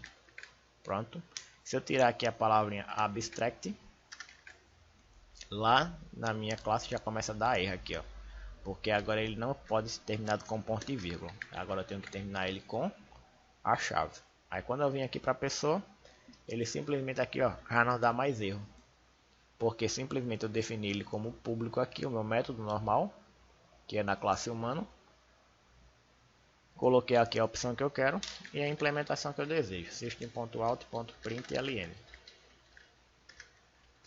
Speaker 1: pronto. Se eu tirar aqui a palavrinha abstract, lá na minha classe já começa a dar erro aqui, ó. Porque agora ele não pode ser terminado com ponto e vírgula. Agora eu tenho que terminar ele com a chave. Aí quando eu vim aqui para a pessoa, ele simplesmente aqui, ó, já não dá mais erro. Porque simplesmente eu defini ele como público aqui, o meu método normal, que é na classe humano. Coloquei aqui a opção que eu quero e a implementação que eu desejo, system.out.println.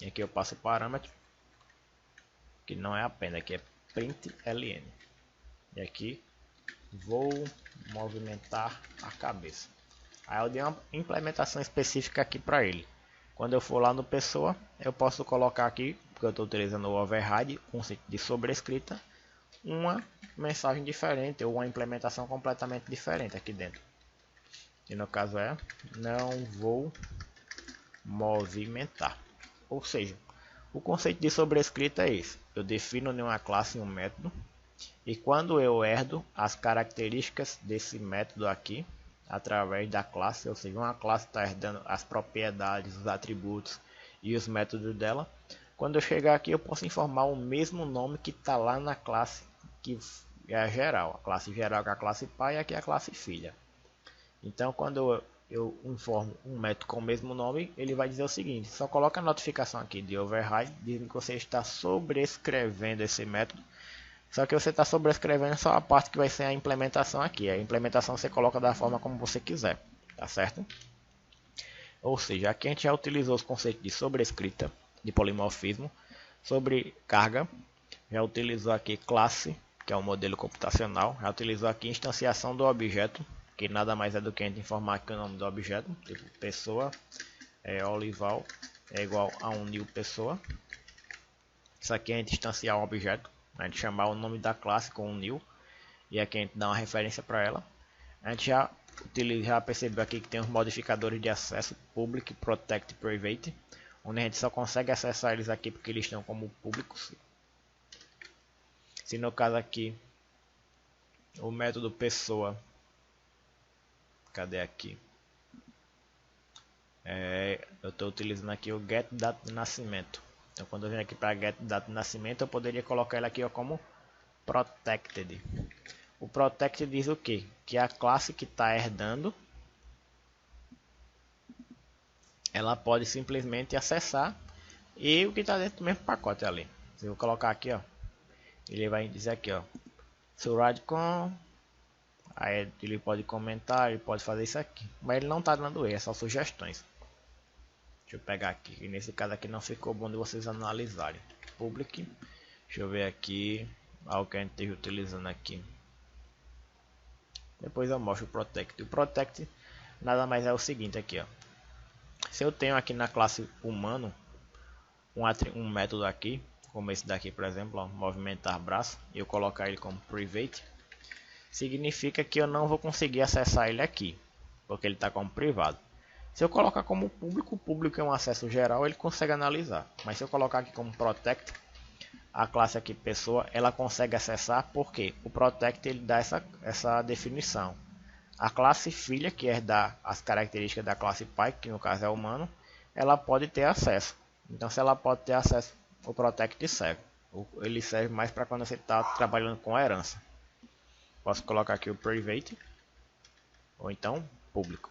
Speaker 1: E aqui eu passo o parâmetro, que não é append, aqui é println. E aqui vou movimentar a cabeça. Aí eu dei uma implementação específica aqui para ele. Quando eu for lá no pessoa, eu posso colocar aqui, porque eu estou utilizando o override, conceito de sobrescrita, uma mensagem diferente ou uma implementação completamente diferente aqui dentro. E no caso é, não vou movimentar. Ou seja, o conceito de sobrescrita é esse. Eu defino em uma classe um método e quando eu herdo as características desse método aqui, através da classe, ou seja, uma classe está herdando as propriedades, os atributos e os métodos dela. Quando eu chegar aqui eu posso informar o mesmo nome que está lá na classe que é a geral. A classe geral que é a classe pai e aqui é a classe filha. Então quando eu informo um método com o mesmo nome, ele vai dizer o seguinte, só coloca a notificação aqui de override, dizendo que você está sobrescrevendo esse método. Só que você está sobrescrevendo só a parte que vai ser a implementação aqui. A implementação você coloca da forma como você quiser, tá certo? Ou seja, aqui a gente já utilizou os conceitos de sobrescrita, de polimorfismo, sobrecarga, já utilizou aqui classe, que é um modelo computacional, já utilizou aqui instanciação do objeto, que nada mais é do que a gente informar que o nome do objeto, tipo pessoa, Olival é igual a um new pessoa. Isso aqui é a gente instanciar um objeto. A gente chamar o nome da classe com um new e aqui a gente dá uma referência para ela. A gente já percebeu aqui que tem os modificadores de acesso public, protect e private, onde a gente só consegue acessar eles aqui porque eles estão como públicos. Se no caso aqui o método pessoa, cadê aqui? Eu estou utilizando aqui o get data de nascimento. Então quando eu venho aqui para get data de nascimento, eu poderia colocar ele aqui ó, como protected. O protected diz o que? Que a classe que está herdando, ela pode simplesmente acessar e o que está dentro do mesmo pacote ali. Se eu colocar aqui, ó, ele vai dizer aqui, ó, surround com Aí ele pode comentar, ele pode fazer isso aqui. Mas ele não está dando erro, é só sugestões. Deixa eu pegar aqui. E nesse caso aqui não ficou bom de vocês analisarem. Public. Deixa eu ver aqui. Algo que a gente esteja utilizando aqui. Depois eu mostro o Protect. O Protect nada mais é o seguinte aqui, ó. Se eu tenho aqui na classe humano um método aqui, como esse daqui, por exemplo, ó, movimentar braço, e eu colocar ele como private, significa que eu não vou conseguir acessar ele aqui, porque ele está como privado. Se eu colocar como público, o público é um acesso geral, ele consegue analisar. Mas se eu colocar aqui como protect, a classe aqui pessoa, ela consegue acessar, porque o protect ele dá essa definição. A classe filha, que herdar as características da classe pai, que no caso é humano, ela pode ter acesso. Então, se ela pode ter acesso, o protect serve. Ele serve mais para quando você está trabalhando com herança. Posso colocar aqui o private, ou então público.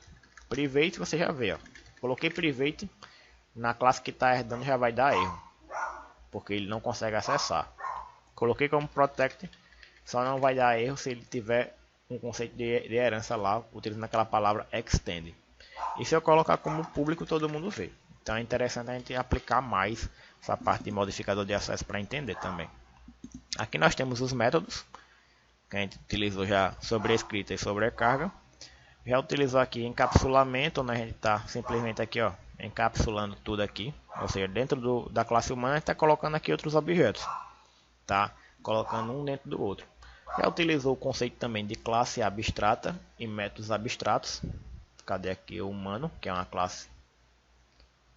Speaker 1: Private você já vê, ó. Coloquei private, na classe que está herdando já vai dar erro, porque ele não consegue acessar. Coloquei como protect, só não vai dar erro se ele tiver um conceito de herança lá, utilizando aquela palavra extend. E se eu colocar como público, todo mundo vê. Então é interessante a gente aplicar mais essa parte de modificador de acesso para entender também. Aqui nós temos os métodos, que a gente utilizou já sobrescrita e sobrecarga. Já utilizou aqui encapsulamento, onde a gente está simplesmente aqui, ó, encapsulando tudo aqui. Ou seja, dentro da classe humana a gente está colocando aqui outros objetos, tá? Colocando um dentro do outro. Já utilizou o conceito também de classe abstrata e métodos abstratos. Cadê aqui o humano, que é uma classe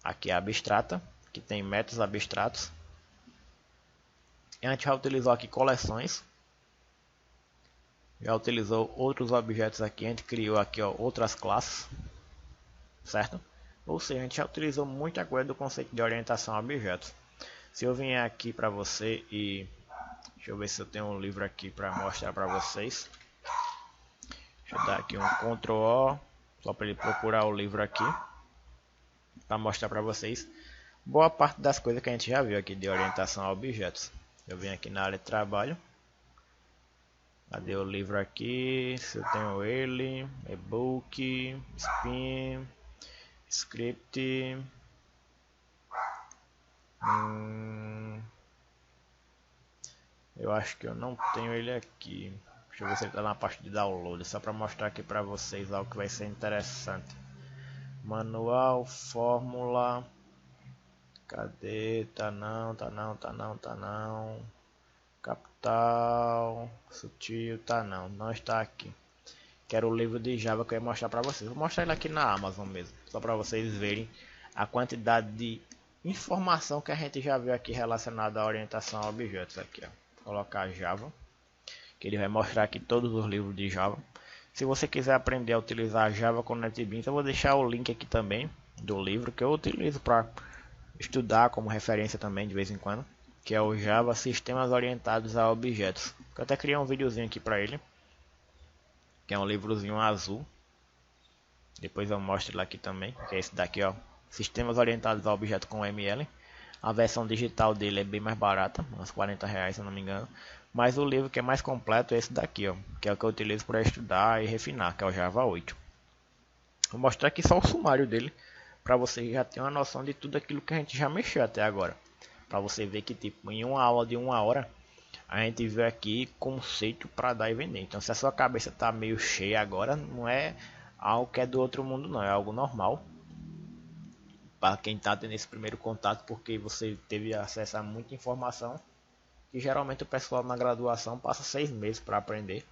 Speaker 1: aqui abstrata, que tem métodos abstratos. E a gente já utilizou aqui coleções. Já utilizou outros objetos aqui, a gente criou aqui, ó, outras classes, certo? Ou seja, a gente já utilizou muita coisa do conceito de orientação a objetos. Se eu vier aqui para você e deixa eu ver se eu tenho um livro aqui para mostrar para vocês. Deixa eu dar aqui um Ctrl O, só para ele procurar o livro aqui, para mostrar para vocês boa parte das coisas que a gente já viu aqui de orientação a objetos. Eu venho aqui na área de trabalho. Cadê o livro aqui? Se eu tenho ele, e-book, spin, script. Eu acho que eu não tenho ele aqui. Deixa eu ver se ele está na parte de download, só para mostrar aqui para vocês algo que vai ser interessante. Manual, fórmula. Cadê? Tá não. Capital, sutil, tá não está aqui. Quero o livro de Java que eu ia mostrar para vocês. Vou mostrar ele aqui na Amazon mesmo, só para vocês verem a quantidade de informação que a gente já viu aqui relacionada à orientação a objetos aqui, ó. Vou colocar Java, que ele vai mostrar aqui todos os livros de Java. Se você quiser aprender a utilizar Java com NetBeans, eu vou deixar o link aqui também do livro que eu utilizo para estudar como referência também de vez em quando, que é o Java Sistemas Orientados a Objetos. Eu até criei um videozinho aqui para ele, que é um livrozinho azul. Depois eu mostro ele aqui também, que é esse daqui, ó, Sistemas Orientados a Objetos com ML. A versão digital dele é bem mais barata, uns R$40 se eu não me engano. Mas o livro que é mais completo é esse daqui, ó, que é o que eu utilizo para estudar e refinar, que é o Java 8. Vou mostrar aqui só o sumário dele, para você já ter uma noção de tudo aquilo que a gente já mexeu até agora. Para você ver que tipo, em uma aula de 1 hora, a gente viu aqui conceito para dar e vender. Então se a sua cabeça está meio cheia agora, não é algo que é do outro mundo não, é algo normal. Para quem está tendo esse primeiro contato, porque você teve acesso a muita informação, que geralmente o pessoal na graduação passa 6 meses para aprender.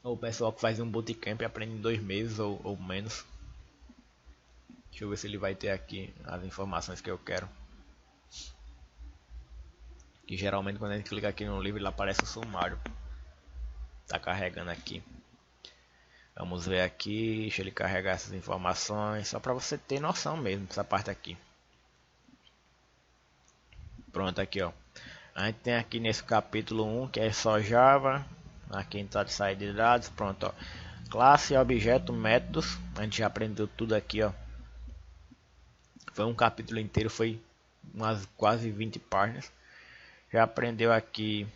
Speaker 1: Ou o pessoal que faz um bootcamp aprende em 2 meses ou menos. Deixa eu ver se ele vai ter aqui as informações que eu quero. Que geralmente quando a gente clica aqui no livro ele aparece o sumário. Tá carregando aqui. Vamos ver aqui, deixa ele carregar essas informações, só para você ter noção mesmo dessa parte aqui. Pronto, aqui ó. A gente tem aqui nesse capítulo 1 que é só Java. Aqui entrada de saída de dados, pronto ó. Classe, objeto, métodos. A gente já aprendeu tudo aqui ó. Foi um capítulo inteiro, foi umas quase 20 páginas. Já aprendeu aqui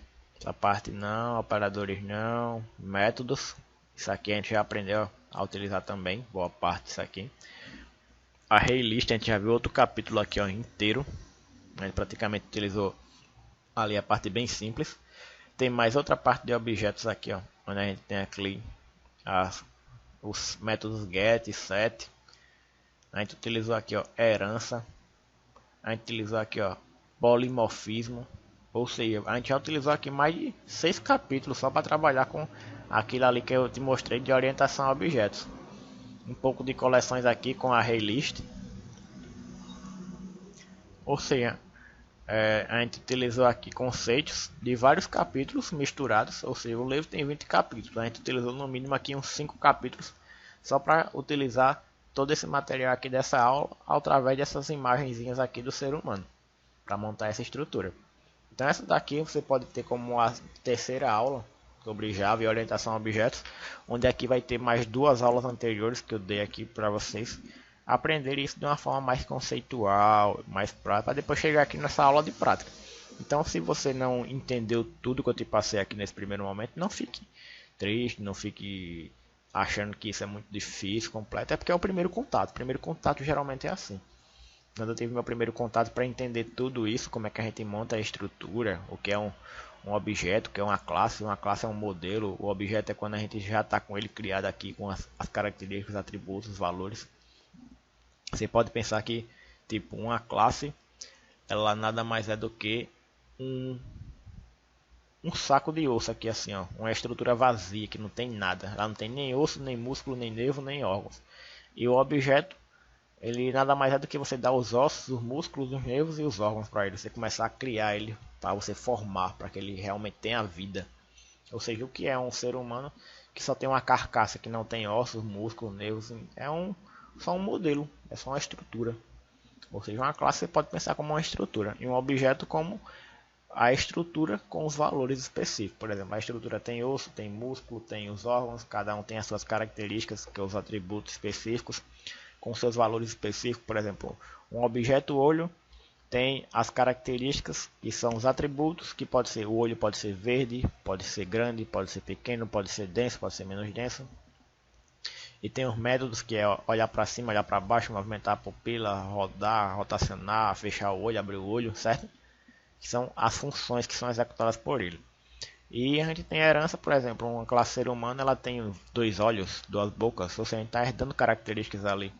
Speaker 1: Essa parte não, operadores não, métodos. Isso aqui a gente já aprendeu a utilizar também, boa parte disso aqui. A array list a gente já viu outro capítulo aqui ó, inteiro. A gente praticamente utilizou ali a parte bem simples. Tem mais outra parte de objetos aqui, ó, onde a gente tem aqui os métodos get e set. A gente utilizou aqui ó, herança. A gente utilizou aqui ó, polimorfismo. Ou seja, a gente já utilizou aqui mais de 6 capítulos só para trabalhar com aquilo ali que eu te mostrei de orientação a objetos. Um pouco de coleções aqui com a array list. Ou seja, a gente utilizou aqui conceitos de vários capítulos misturados. Ou seja, o livro tem 20 capítulos. A gente utilizou no mínimo aqui uns 5 capítulos só para utilizar todo esse material aqui dessa aula através dessas imagenzinhas aqui do ser humano para montar essa estrutura. Então essa daqui você pode ter como a terceira aula sobre Java e orientação a objetos, onde aqui vai ter mais 2 aulas anteriores que eu dei aqui para vocês aprender isso de uma forma mais conceitual, mais prática, para depois chegar aqui nessa aula de prática. Então se você não entendeu tudo que eu te passei aqui nesse primeiro momento, não fique triste, não fique achando que isso é muito difícil, completo, é porque é o primeiro contato. O primeiro contato geralmente é assim. Quando eu tive meu primeiro contato para entender tudo isso, como é que a gente monta a estrutura, o que é um objeto, o que é uma classe é um modelo, o objeto é quando a gente já está com ele criado aqui, com as características, atributos, valores. Você pode pensar que tipo uma classe, ela nada mais é do que um saco de osso aqui assim, ó, uma estrutura vazia que não tem nada, ela não tem nem osso, nem músculo, nem nervo, nem órgãos. E o objeto ele nada mais é do que você dar os ossos, os músculos, os nervos e os órgãos para ele. Você começar a criar ele, para você formar, para que ele realmente tenha vida. Ou seja, o que é um ser humano que só tem uma carcaça, que não tem ossos, músculos, nervos, é só um modelo, é só uma estrutura. Ou seja, uma classe você pode pensar como uma estrutura, e um objeto como a estrutura com os valores específicos. Por exemplo, a estrutura tem osso, tem músculo, tem os órgãos, cada um tem as suas características, que são os atributos específicos com seus valores específicos. Por exemplo, um objeto olho tem as características que são os atributos, que pode ser o olho pode ser verde, pode ser grande, pode ser pequeno, pode ser denso, pode ser menos denso. E tem os métodos que é olhar para cima, olhar para baixo, movimentar a pupila, rodar, rotacionar, fechar o olho, abrir o olho, certo? Que são as funções que são executadas por ele. E a gente tem a herança, por exemplo, uma classe ser humano, ela tem 2 olhos, 2 bocas, ou seja, a gente está herdando características ali.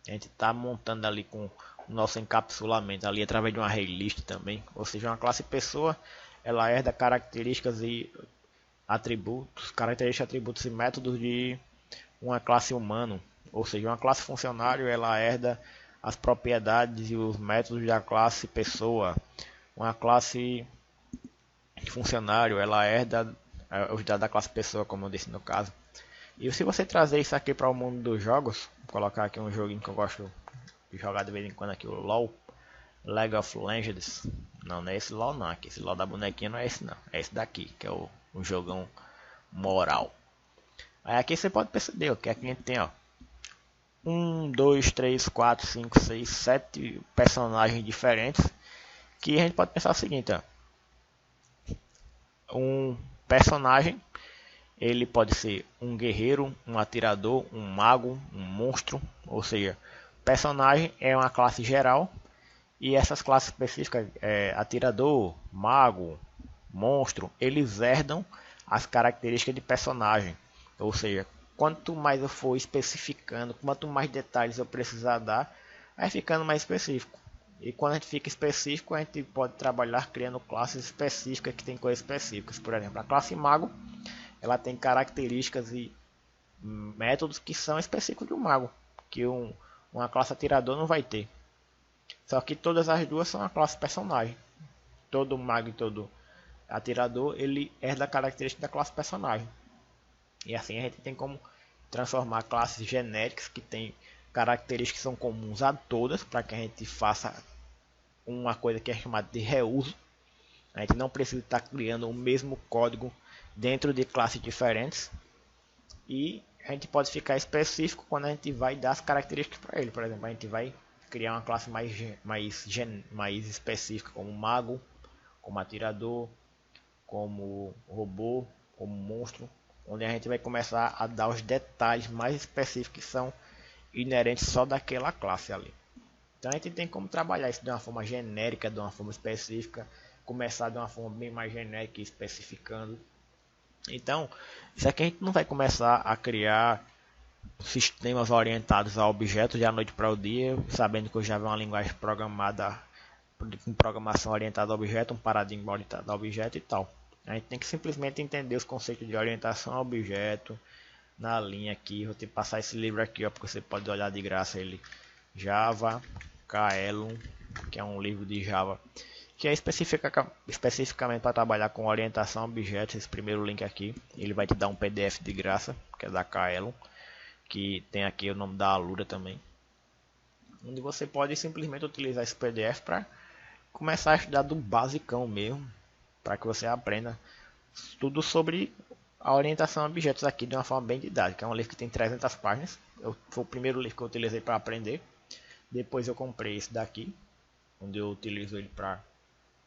Speaker 1: A gente está montando ali com o nosso encapsulamento ali através de uma array list também. Ou seja, uma classe pessoa, ela herda características e atributos e métodos de uma classe humano. Ou seja, uma classe funcionário, ela herda as propriedades e os métodos da classe pessoa. Uma classe funcionário, ela herda os dados da classe pessoa, como eu disse no caso. E se você trazer isso aqui para o mundo dos jogos, vou colocar aqui um joguinho que eu gosto de jogar de vez em quando aqui, o LoL, League of Legends. Não, não é esse LoL não, aqui, esse LoL da bonequinha não é esse não, é esse daqui, que é um jogão moral. Aí aqui você pode perceber, que aqui a gente tem, ó, 1, 2, 3, 4, 5, 6, 7 personagens diferentes, que a gente pode pensar o seguinte, ó, um personagem, ele pode ser um guerreiro, um atirador, um mago, um monstro, ou seja, personagem é uma classe geral e essas classes específicas, atirador, mago, monstro, eles herdam as características de personagem, ou seja, quanto mais eu for especificando, quanto mais detalhes eu precisar dar, vai ficando mais específico. E quando a gente fica específico, a gente pode trabalhar criando classes específicas que tem coisas específicas. Por exemplo, a classe mago, ela tem características e métodos que são específicos de um mago, que uma classe atirador não vai ter. Só que todas as duas são a classe personagem. Todo mago e todo atirador, ele herda a característica da classe personagem. E assim a gente tem como transformar classes genéricas que tem características que são comuns a todas, para que a gente faça uma coisa que é chamada de reuso. A gente não precisa estar criando o mesmo código dentro de classes diferentes. E a gente pode ficar específico quando a gente vai dar as características para ele. Por exemplo, a gente vai criar uma classe mais específica, como mago, como atirador, como robô, como monstro, onde a gente vai começar a dar os detalhes mais específicos que são inerentes só daquela classe ali. Então a gente tem como trabalhar isso de uma forma genérica, de uma forma específica, começar de uma forma bem mais genérica e especificando. Então, isso aqui a gente não vai começar a criar sistemas orientados a objetos de a noite para o dia, sabendo que o Java é uma linguagem programada com programação orientada a objeto, um paradigma orientado a objeto e tal. A gente tem que simplesmente entender os conceitos de orientação a objeto na linha aqui. Vou te passar esse livro aqui, ó, porque você pode olhar de graça ele. Java Kaelum, que é um livro de Java que é especificamente para trabalhar com orientação a objetos. Esse primeiro link aqui, ele vai te dar um PDF de graça, que é da Kaelum, que tem aqui o nome da Alura também, onde você pode simplesmente utilizar esse PDF para começar a estudar do basicão mesmo, para que você aprenda tudo sobre a orientação a objetos aqui de uma forma bem didática. É um livro que tem 300 páginas, foi o primeiro livro que eu utilizei para aprender. Depois eu comprei esse daqui, onde eu utilizo ele para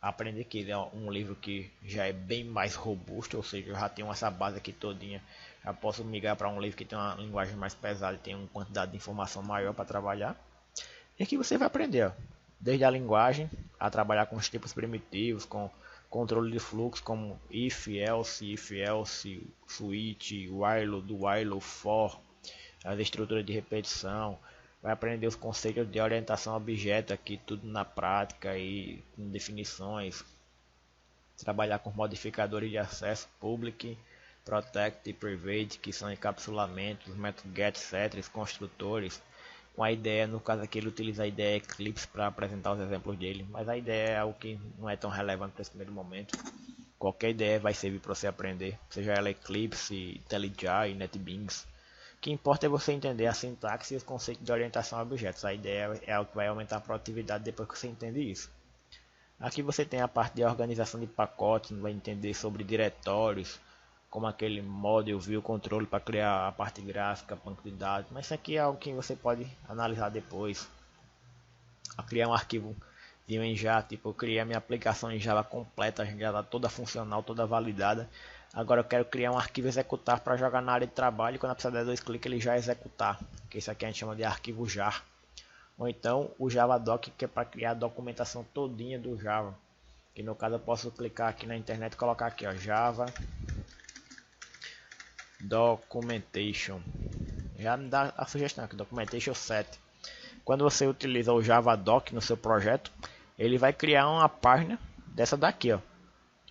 Speaker 1: aprender, que ele é um livro que já é bem mais robusto, ou seja, eu já tenho essa base aqui todinha, já posso migrar para um livro que tem uma linguagem mais pesada e tem uma quantidade de informação maior para trabalhar. E aqui você vai aprender, ó, desde a linguagem, a trabalhar com os tipos primitivos, com controle de fluxo como if, else, switch, while, do while, for, as estruturas de repetição. Vai aprender os conceitos de orientação a objeto aqui, tudo na prática e com definições. Trabalhar com modificadores de acesso, public, protect e private, que são encapsulamentos, métodos get, set, construtores. Com a ideia, no caso aqui ele utiliza a ideia Eclipse para apresentar os exemplos dele, mas a ideia é algo que não é tão relevante para esse primeiro momento. Qualquer ideia vai servir para você aprender, seja ela Eclipse, IntelliJ, NetBeans. O que importa é você entender a sintaxe e os conceitos de orientação a objetos. A ideia é algo que vai aumentar a produtividade depois que você entende isso. Aqui você tem a parte de organização de pacotes, vai entender sobre diretórios, como aquele model view controle para criar a parte gráfica, banco de dados. Mas isso aqui é algo que você pode analisar depois. A criar um arquivo em Java, tipo, eu criei a minha aplicação em Java completa, já está toda funcional, toda validada. Agora eu quero criar um arquivo executar para jogar na área de trabalho, e quando a pessoa der 2 cliques ele já executar, que isso aqui a gente chama de arquivo jar. Ou então o JavaDoc, que é para criar a documentação todinha do Java, que no caso eu posso clicar aqui na internet e colocar aqui, ó, Java Documentation, já me dá a sugestão aqui, Documentation 7. Quando você utiliza o JavaDoc no seu projeto, ele vai criar uma página dessa daqui, ó,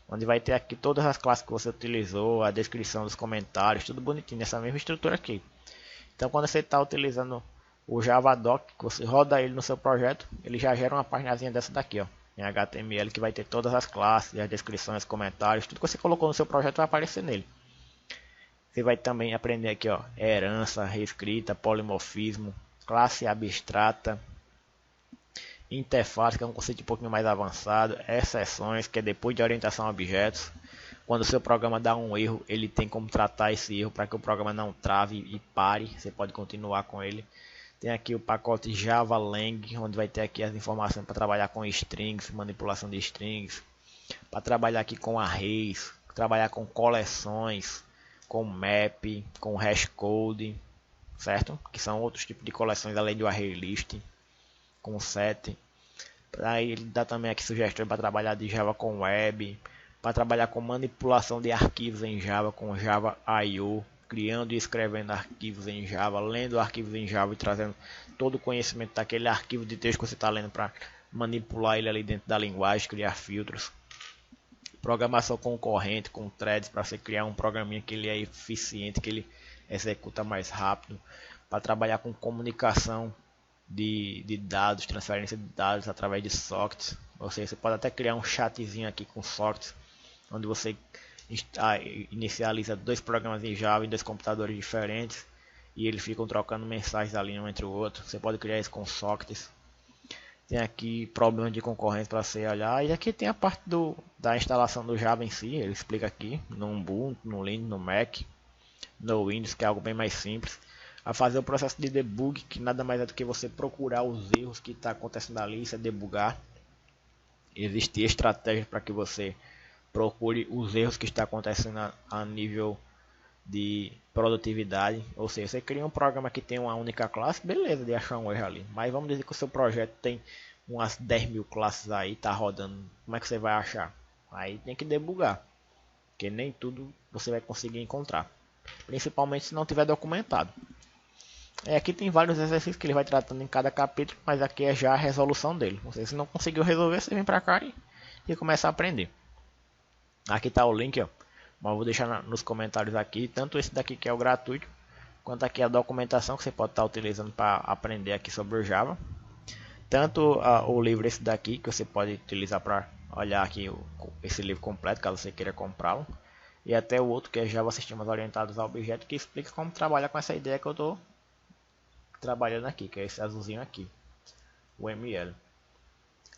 Speaker 1: onde vai ter aqui todas as classes que você utilizou, a descrição dos comentários, tudo bonitinho nessa mesma estrutura aqui. Então quando você está utilizando o JavaDoc, que você roda ele no seu projeto, ele já gera uma páginazinha dessa daqui, ó, em HTML, que vai ter todas as classes, as descrições, os comentários, tudo que você colocou no seu projeto vai aparecer nele. Você vai também aprender aqui, ó, herança, reescrita, polimorfismo, classe abstrata, interface, que é um conceito um pouquinho mais avançado, exceções, que é depois de orientação a objetos. Quando o seu programa dá um erro, ele tem como tratar esse erro para que o programa não trave e pare, você pode continuar com ele. Tem aqui o pacote Java Lang, onde vai ter aqui as informações para trabalhar com strings, manipulação de strings, para trabalhar aqui com arrays, trabalhar com coleções, com map, com hashcode, certo? Que são outros tipos de coleções além do array list, com set. Aí ele dá também aqui sugestões para trabalhar de Java com web, para trabalhar com manipulação de arquivos em Java com Java I/O, criando e escrevendo arquivos em Java, lendo arquivos em Java e trazendo todo o conhecimento daquele arquivo de texto que você está lendo para manipular ele ali dentro da linguagem, criar filtros. Programação concorrente com threads para você criar um programinha que ele é eficiente, que ele executa mais rápido, para trabalhar com comunicação de dados, transferência de dados através de sockets. Ou seja, você pode até criar um chatzinho aqui com sockets, onde você inicializa 2 programas em Java em 2 computadores diferentes e eles ficam trocando mensagens ali um entre o outro. Você pode criar isso com sockets. Tem aqui problemas de concorrência para você olhar. E aqui tem a parte da instalação do Java em si. Ele explica aqui no Ubuntu, no Linux, no Mac, no Windows, que é algo bem mais simples. A fazer o processo de debug, que nada mais é do que você procurar os erros que está acontecendo ali, isso é debugar. Existem estratégias para que você procure os erros que está acontecendo a nível de produtividade. Ou seja, você cria um programa que tem uma única classe, beleza de achar um erro ali. Mas vamos dizer que o seu projeto tem umas 10.000 classes aí, tá rodando. Como é que você vai achar? Aí tem que debugar, porque nem tudo você vai conseguir encontrar, principalmente se não tiver documentado. Aqui tem vários exercícios que ele vai tratando em cada capítulo, mas aqui é já a resolução dele. Se não conseguiu resolver, você vem para cá e começa a aprender. Aqui está o link, ó. Mas eu vou deixar nos comentários aqui, tanto esse daqui que é o gratuito, quanto aqui a documentação que você pode estar utilizando para aprender aqui sobre o Java. Tanto o livro esse daqui, que você pode utilizar para olhar aqui esse livro completo, caso você queira comprá-lo. E até o outro que é Java Sistemas Orientados a Objetos, que explica como trabalhar com essa ideia que eu estou trabalhando aqui, que é esse azulzinho aqui, o ML.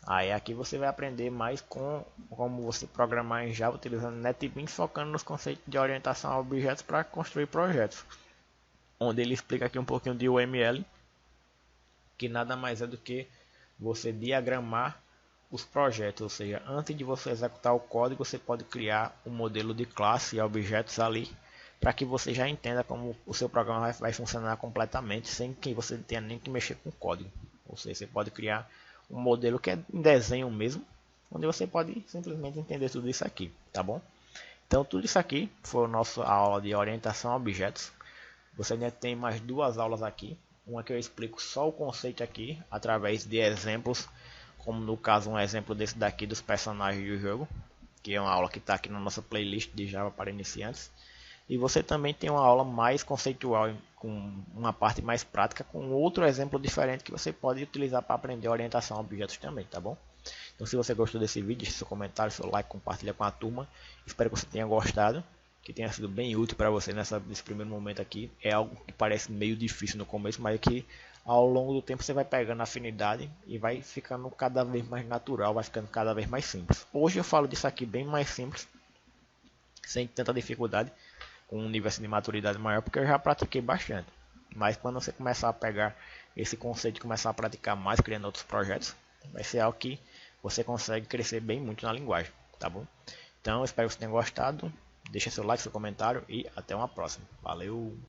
Speaker 1: Aí aqui você vai aprender mais com como você programar em Java utilizando NetBeans, focando nos conceitos de orientação a objetos para construir projetos. Onde ele explica aqui um pouquinho de UML, que nada mais é do que você diagramar os projetos, ou seja, antes de você executar o código, você pode criar um modelo de classe e objetos ali, para que você já entenda como o seu programa vai funcionar completamente, sem que você tenha nem que mexer com o código. Ou seja, você pode criar um modelo que é em desenho mesmo, onde você pode simplesmente entender tudo isso aqui, tá bom? Então tudo isso aqui foi a nossa aula de orientação a objetos. Você ainda tem mais duas aulas aqui, uma que eu explico só o conceito aqui, através de exemplos, como no caso um exemplo desse daqui dos personagens do jogo, que é uma aula que está aqui na nossa playlist de Java para iniciantes. E você também tem uma aula mais conceitual, com uma parte mais prática, com outro exemplo diferente que você pode utilizar para aprender orientação a objetos também, tá bom? Então se você gostou desse vídeo, deixe seu comentário, seu like, compartilha com a turma. Espero que você tenha gostado, que tenha sido bem útil para você nesse primeiro momento aqui. É algo que parece meio difícil no começo, mas que ao longo do tempo você vai pegando afinidade e vai ficando cada vez mais natural, vai ficando cada vez mais simples. Hoje eu falo disso aqui bem mais simples, sem tanta dificuldade, com um nível de maturidade maior, porque eu já pratiquei bastante. Mas quando você começar a pegar esse conceito e começar a praticar mais, criando outros projetos, vai ser algo que você consegue crescer bem muito na linguagem, tá bom? Então, espero que você tenha gostado. Deixa seu like, seu comentário e até uma próxima. Valeu!